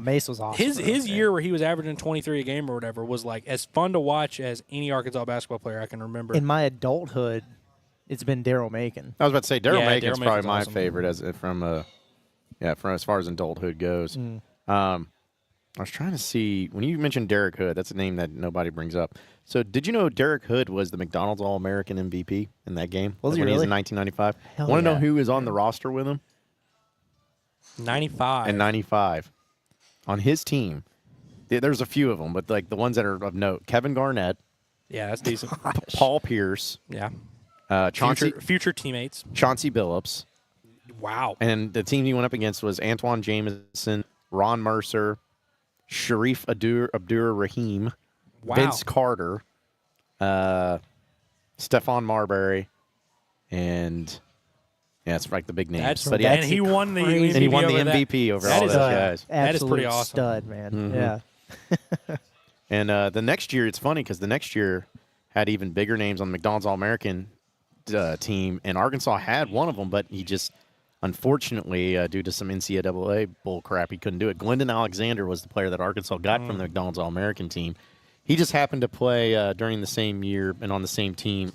Mace was awesome. His year where he was averaging 23 a game or whatever was like as fun to watch as any Arkansas basketball player I can remember. In my adulthood, it's been Daryl Macon. I was about to say Daryl Macon's Darryl probably Macon's my awesome. favorite from as far as adulthood goes. I was trying to see when you mentioned Derek Hood. That's a name that nobody brings up. So did you know Derek Hood was the McDonald's All-American MVP in that game? Was he when he was really? in 1995? Hell Want to know yeah. who is on the roster with him 95. in 95? On his team, there's a few of them, but like the ones that are of note: Kevin Garnett, Yeah, that's decent. Paul Pierce, Yeah. Chauncey Future teammates. Billups, Wow. and the team he went up against was Antoine Jameson, Ron Mercer, Sharif Abdur Rahim, Wow. Vince Carter, Stephon Marbury, and it's like the big names. But and he won the crazy. MVP and he won the over that. MVP over That all is those a- guys. That is pretty Absolute awesome. Stud, man. Mhm. Yeah. And the next year, it's funny because the next year had even bigger names on the McDonald's All-American team, and Arkansas had one of them, but he just, unfortunately, due to some NCAA bull crap, he couldn't do it. Glendon Alexander was the player that Arkansas got from the McDonald's All-American team. He just happened to play during the same year and on the same team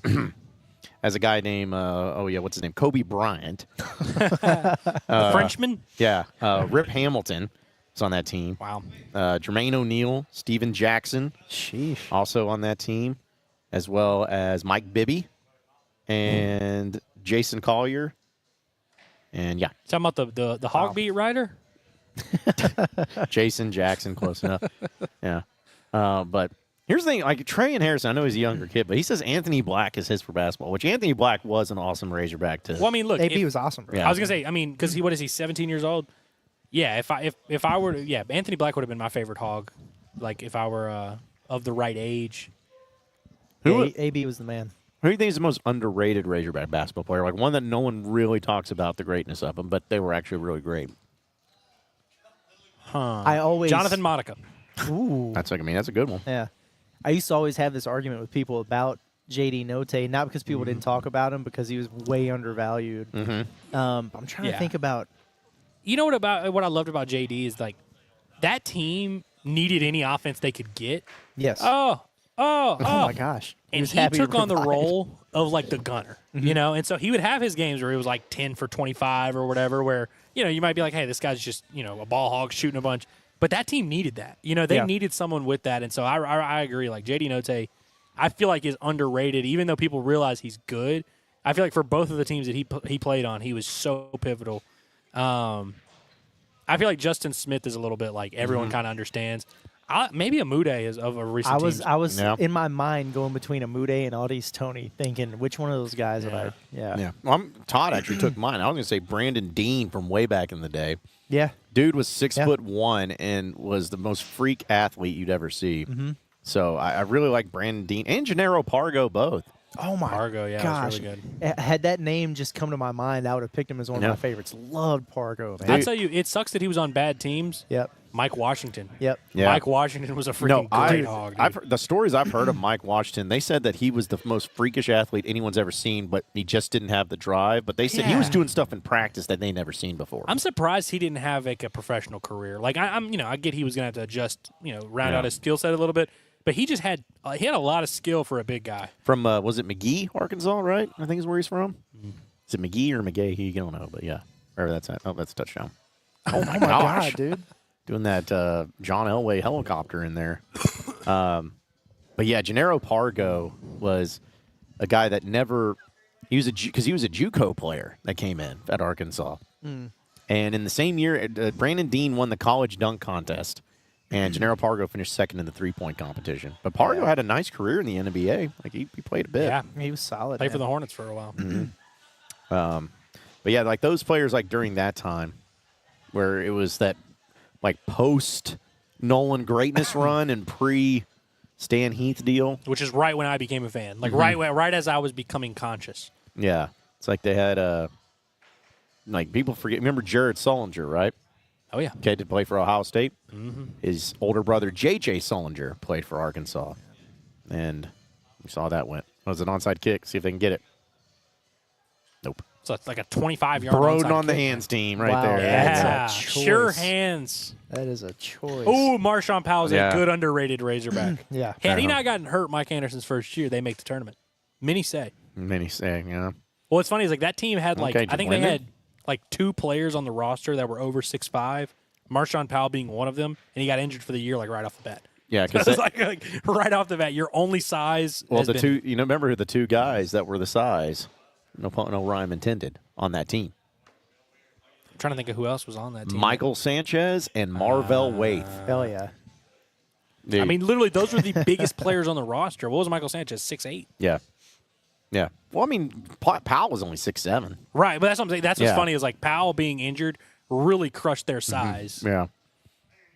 as a guy named, what's his name? Kobe Bryant. The Frenchman? Yeah, Rip Hamilton was on that team. Wow. Jermaine O'Neal, Steven Jackson, Sheesh. also on that team, as well as Mike Bibby and Jason Collier. And yeah, Talking about the hog beat writer? Jason Jackson, close enough. Yeah. But here's the thing, like Trey and Harrison, I know he's a younger kid, but he says Anthony Black is his for basketball, which Anthony Black was an awesome Razorback too. Well, I mean, look. AB if- was awesome. Bro. Yeah. I was gonna say, I mean, because what is he, 17 years old? Yeah, if I were to, Anthony Black would have been my favorite hog, like if I were of the right age. Who- AB was the man. Who do you think is the most underrated Razorback basketball player? Like one that no one really talks about the greatness of them, but they were actually really great. I always Jonathan Monica. Ooh. That's a good one. Yeah. I used to always have this argument with people about JD Note, not because people didn't talk about him, because he was way undervalued. I'm trying to Yeah. think about. You know what I loved about JD is like that team needed any offense they could get. Yes. Oh my gosh. And was he happy to took on the provide. role of like the gunner, you know, and so he would have his games where he was like 10 for 25 or whatever, where, you know, you might be like, hey, this guy's just, you know, a ball hog shooting a bunch. But that team needed that. You know, they Yeah. needed someone with that. And so I agree. Like JD Note, I feel like is underrated, even though people realize he's good. I feel like for both of the teams that he played on, he was so pivotal. I feel like Justin Smith is a little bit like everyone kind of understands. Maybe Amude is of a recent teams. I was Yeah. in my mind going between Amude and Audis Tony, thinking which one of those guys would I? Yeah. Yeah. Well, Todd actually took mine. I was going to say Brandon Dean from way back in the day. Yeah. Dude was 6'1" and was the most freak athlete you'd ever see. So I really like Brandon Dean and Gennaro Pargo both. Oh my Pargo, yeah, gosh! that's really good. Had that name just come to my mind, I would have picked him as one Yeah. of my favorites. Loved Pargo, man. I'll tell you, it sucks that he was on bad teams. Yep. Mike Washington. Yep. Yeah. Mike Washington was a freaking great hog. Dude. I've heard, the stories I've heard of Mike Washington, they said that he was the most freakish athlete anyone's ever seen, but he just didn't have the drive. But they said he was Yeah. doing stuff in practice that they never seen before. I'm surprised he didn't have like a professional career. Like I'm, you know, I get he was gonna have to adjust, you know, round Yeah. out his skill set a little bit, but he just had he had a lot of skill for a big guy. From was it McGee, Arkansas? Right, I think is where he's from. Is it McGee or McGay? You don't know, but yeah, wherever that's at. Oh, that's a touchdown. Oh my god, dude! Doing that John Elway helicopter in there. But yeah, Gennaro Pargo was a guy that never – he was because he was a JUCO player that came in at Arkansas. And in the same year, Brandon Dean won the college dunk contest, and Gennaro Pargo finished second in the three-point competition. But Pargo had a nice career in the NBA. Like he played a bit. Yeah, He was solid. played for man. the Hornets for a while. But yeah, like those players, like during that time, where it was that like post Nolan greatness run and pre Stan Heath deal. Which is right when I became a fan. Like Mm-hmm. right as I was becoming conscious. Yeah, it's like they had like people forget. Remember Jared Sullinger, right? Oh, yeah. Okay, did play for Ohio State. Mm-hmm. His older brother, J.J. Sullinger, played for Arkansas. And we saw that went. It was an onside kick. See if they can get it. Nope. So it's like a 25-yard Broden onside on the kick. hands team right Wow. there. That's Yeah, a sure choice. hands. That is a choice. Oh, Marshawn Powell's Yeah. a good underrated Razorback. Yeah. Had he Uh-huh. not gotten hurt Mike Anderson's first year, they make the tournament. Many say. Many say, yeah. Well, what's funny is like that team had like Okay, I think Wyndham? they had like 2 players on the roster that were over 6'5", Marshawn Powell being one of them, and he got injured for the year like right off the bat. Yeah, So because it's like right off the bat, your only size. well, has the been, two, remember the two guys that were the size, no rhyme intended, on that team. I'm trying to think of who else was on that team. Michael Sanchez and Marvell Waith. Hell yeah. I mean, literally, those were the biggest players on the roster. What was Michael Sanchez? 6'8". yeah. Yeah. Well, I mean, Powell was only 6'7". Right, but that's what I'm saying. That's what's Yeah. funny is like Powell being injured really crushed their size. Yeah.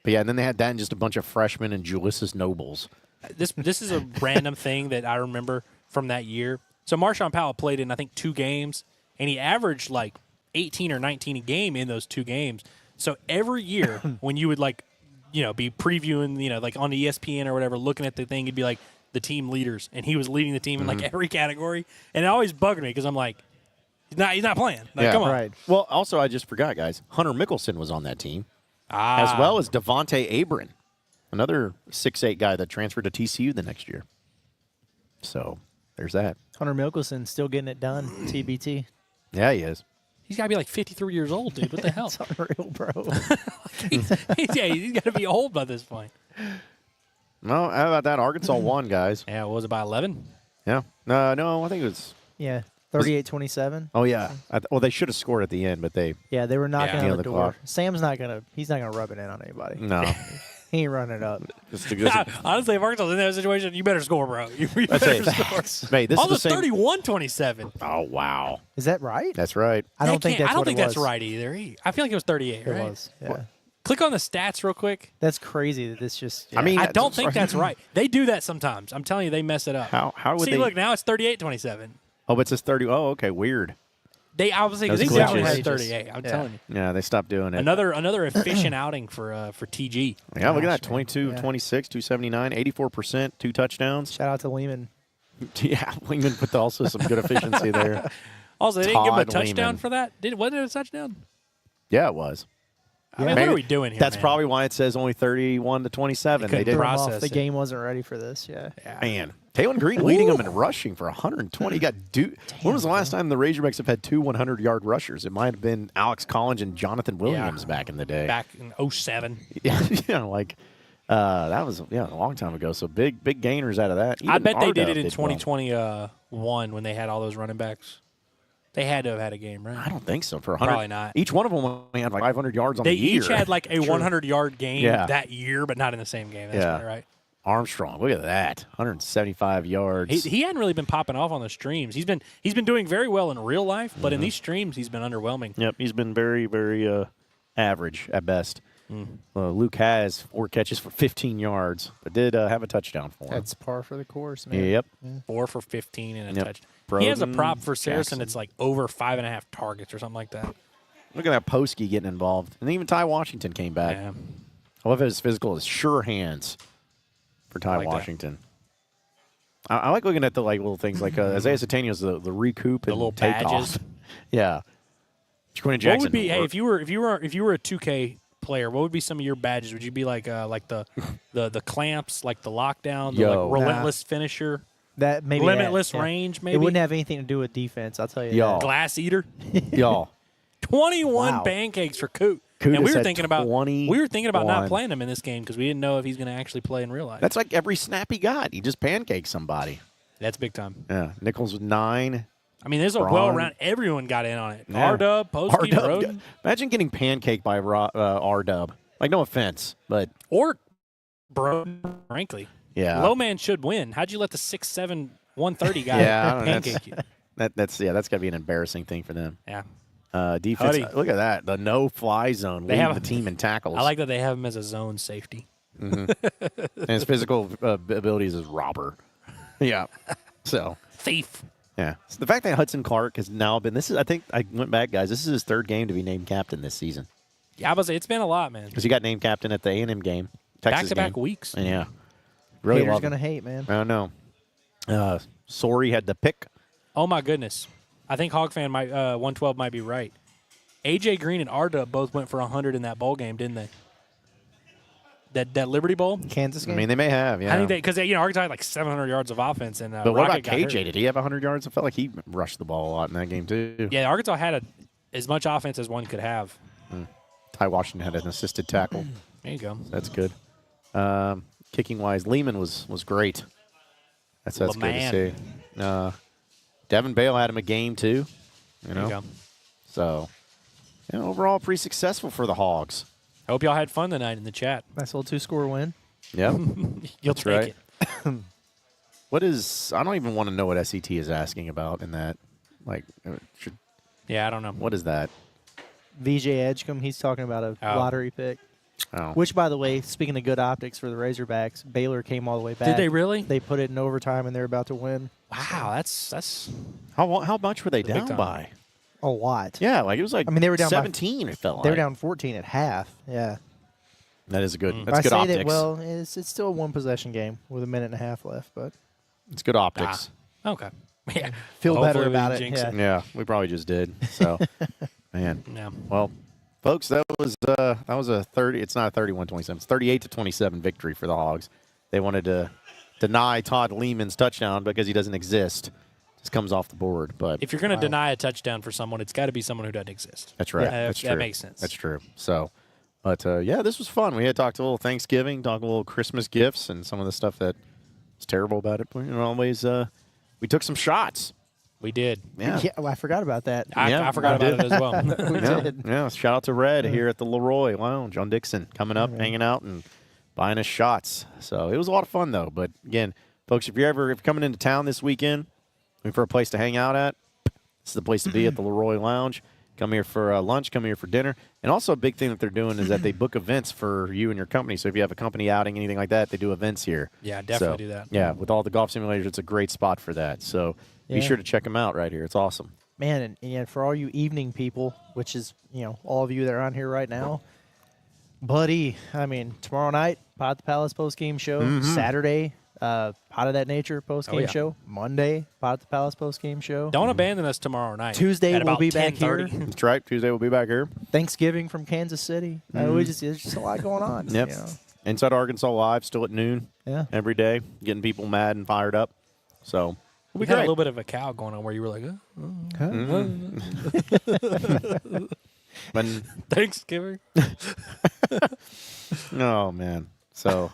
But yeah, and then they had that and just a bunch of freshmen and Ulysses Nobles. This is a random thing that I remember from that year. So Marshawn Powell played in I think 2 games, and he averaged like 18 or 19 a game in those 2 games. So every year when you would like, be previewing, like on ESPN or whatever, looking at the thing, it'd be like the team leaders, and he was leading the team in like every category, and it always bugged me because I'm like, he's not playing. Like, Yeah. come on. Right. Well, also, I just forgot, guys. Hunter Mickelson was on that team, Ah, as well as Devontae Abram, another 6'8" guy that transferred to TCU the next year. So there's that. Hunter Mickelson still getting it done. TBT. Yeah, he is. he's got to be like 53 years old, dude. What the hell? It's unreal, bro. he's got to be old by this point. Well, how about that? Arkansas won, guys. Yeah, what was it by 11? Yeah. No, I think it was. Yeah. 38-27. Oh, yeah. Well, they should have scored at the end, but they. Yeah, they were knocking Yeah. on Yeah, the the door. clock. Sam's he's not gonna rub it in on anybody. No. He ain't running it up. Honestly, if Arkansas in that situation, you better score, bro. You That's better it. score. Mate, this Almost is the same. 31-27. Oh, wow. Is that right? That's right. I don't think that's I don't what think it that's was. right either. I feel like it was 38. It right? was. Yeah. Click on the stats real quick. That's crazy that this just. I mean, I that's don't think right. that's right. They do that sometimes. I'm telling you, they mess it up. How would See, they? look, now it's 38-27. Oh, but it says 30. Oh, okay. Weird. They obviously Those because they definitely glitches. had 38. I'm Yeah. telling you. Yeah, they stopped doing it. Another efficient outing for TG. Yeah, look at that. Gosh, man. 22, Yeah. 26, 279, 84%, 2 touchdowns. Shout out to Lehman. Yeah, Lehman put also some good efficiency there. Also, they didn't give him a Todd touchdown Lehman. for that. Wasn't it a touchdown? Yeah, it was. I mean, what Maybe- are we doing here? That's man? probably why it says only 31 to 27. They They couldn't did. process Off. The it. game wasn't ready for this. Yeah. Man, Taylon Green leading them in rushing for 120. He got when was the last time the Razorbacks have had 2 100-yard rushers? It might have been Alex Collins and Jonathan Williams back in the day. Back in 07. Yeah, that was a long time ago. So big gainers out of that. I Even bet they did RW it in well. 2021 when they had all those running backs. They had to have had a game, right? I don't think so. For 100, Probably not. Each one of them only had like 500 yards on They the year. each had like a 100-yard game Yeah. that year, but not in the same game. That's Yeah. probably right. Armstrong, look at that, 175 yards. He hadn't really been popping off on the streams. He's been doing very well in real life, but in these streams, he's been underwhelming. Yep, he's been very, very average at best. Luke has 4 catches for 15 yards, but did have a touchdown for him. That's par for the course, man. Yep. 4 for 15 and a Yep. touchdown. He has a Broden, prop for Saracen Jackson. that's like over 5.5 targets or something like that. Look at that Posky getting involved. And even Ty Washington came back. Yeah. I love his physical, his sure hands for Ty like that. Washington. I like looking at the little things like Isaiah Satania's the recoup and little takeoff. badges. Yeah. Jaquan Jackson. What would be if you were a 2K player? What would be some of your badges? Would you be like the clamps, like the lockdown, the Yo. like relentless finisher, That maybe limitless that, yeah. range? Maybe It wouldn't have anything to do with defense. I'll tell you. Yo. that. glass eater. y'all? 21 Wow. pancakes for Coot. Coot And we has were had thinking about 21. not playing him in this game because we didn't know if he's going to actually play in real life. That's like every snap he got. He just pancaked somebody. That's big time. Yeah. Nichols with 9. I mean, there's a Braun. well-rounded. Everyone got in on it. Yeah. R-Dub, Posky, R-Dub. Broden, Imagine getting pancaked by R-Dub. Like, no offense, but or Broden, frankly. yeah. Low man should win. How'd you let the 6'7", 130 guy Yeah, I don't know. pancake you? That's got to be an embarrassing thing for them. Yeah. Defense. Hoodie. Look at that. The no-fly zone. They Leading have- the team in tackles. I like that they have him as a zone safety. And his physical abilities is robber. Yeah. So, Thief. yeah. So the fact that Hudson Clark has now been, I think I went back, guys, this is his 3rd game to be named captain this season. Yeah, I was. It's been a lot, man. Because he got named captain at the A&M game, Texas Back-to-back game. weeks. Yeah. Really Haters love gonna him. hate, man. I don't know. Sorry had the pick. Oh my goodness. I think Hog fan might 112 might be right. AJ Green and R-Dub both went for 100 in that bowl game, didn't they? That Liberty Bowl. Kansas I game. mean, they may have, yeah. I think because Arkansas had like 700 yards of offense, and but what Rocket about got KJ? hurt. Did he have 100 yards? I felt like he rushed the ball a lot in that game, too. Yeah, Arkansas had as much offense as one could have. Ty Washington had an assisted tackle. There you go. That's good. Kicking-wise, Lehman was great. That's good to LeMan. see. Devin Bale had him a game, too. You There know? you go. So, overall, pretty successful for the Hogs. Hope y'all had fun tonight in the chat. Nice little 2-score win. Yep. You'll That's take right. it. What is – I don't even want to know what SET is asking about in that. Like, Yeah, I don't know. what is that? VJ Edgecombe, he's talking about a Oh. lottery pick. Oh. Which, by the way, speaking of good optics for the Razorbacks, Baylor came all the way back. Did they really? They put it in overtime, and they're about to win. Wow, that's How much were they Big down time. by? A lot. Yeah, like it was like I mean, they were down by 17, it felt like. They were down 14 at half. Yeah. That is good. Mm. That's I good say optics. that, well, it's still a one-possession game with a minute and a half left, but It's good optics. okay. Yeah, feel Hopefully better we about didn't it. jinx Yeah. it. Yeah, we probably just did. So, man. Yeah. Well, folks, that was a 30. It's not a 31-27. It's 38-27 victory for the Hogs. They wanted to deny Todd Lehman's touchdown because he doesn't exist. Just comes off the board. But If you're going to deny a touchdown for someone, it's got to be someone who doesn't exist. that's right. Yeah. That's That true. makes sense. That's true. So, but yeah, this was fun. We had talked a little Thanksgiving, talked a little Christmas gifts, and some of the stuff that was terrible about it. But always, we took some shots. We did. Yeah. Yeah, well, I forgot about that. I forgot about it as well. We Yeah, did. yeah. Shout out to Red here at the LEROY Lounge on Dixon, coming up, hanging out, and buying us shots. So it was a lot of fun, though. But again, folks, if you're coming into town this weekend, looking for a place to hang out at, this is the place to be at the LEROY Lounge. Come here for lunch, come here for dinner. And also a big thing that they're doing is that they book events for you and your company. So if you have a company outing, anything like that, they do events here. Yeah, definitely So, do that. Yeah, with all the golf simulators, it's a great spot for that. So be Yeah. sure to check them out right here. It's awesome. Man, and for all you evening people, which is, all of you that are on here right now, buddy, I mean, tomorrow night, Pot at the Palace post-game show. Saturday, Pot of That Nature post-game yeah. show. Monday, Pot at the Palace post-game show. Don't abandon us tomorrow night. Tuesday at we'll about be back here. 10:30. That's right. Tuesday we'll be back here. Thanksgiving from Kansas City. There's just a lot going on. Yep. Inside Arkansas Live, still at noon Yeah. every day, getting people mad and fired up. So We had a little bit of a cow going on where you were like, But, Thanksgiving. oh, man. So,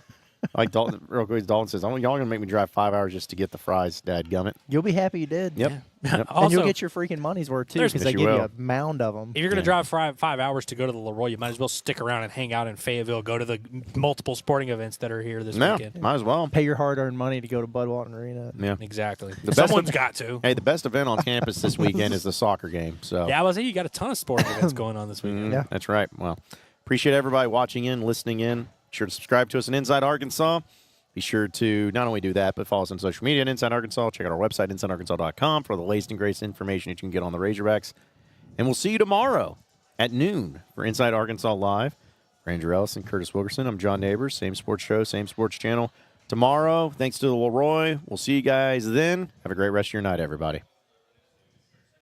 like Dalton, real quick, Dalton says, y'all going to make me drive 5 hours just to get the fries, Dad gummit. You'll be happy you did. Yep. Yep. And Also, you'll get your freaking money's worth, too, There's- because Yes, they you give you will. a mound of them. if you're going to drive 5 hours to go to the LEROY, you might as well stick around and hang out in Fayetteville. Go to the multiple sporting events that are here this No, weekend. might as well. Pay your hard-earned money to go to Budwalton Arena. Yeah. Exactly. best Someone's of- got to. Hey, the best event on campus this weekend is the soccer game. So Yeah, I was saying you got a ton of sporting events going on this weekend. Yeah. That's right. Well, appreciate everybody watching in, listening in. Be sure to subscribe to us on Inside Arkansas. Be sure to not only do that, but follow us on social media at Inside Arkansas. Check out our website, InsideArkansas.com, for the latest and greatest information that you can get on the Razorbacks. And we'll see you tomorrow at noon for Inside Arkansas Live. For Andrew Ellis and Curtis Wilkerson, I'm John Neighbors. Same sports show, same sports channel. Tomorrow, thanks to the LEROY. We'll see you guys then. Have a great rest of your night, everybody.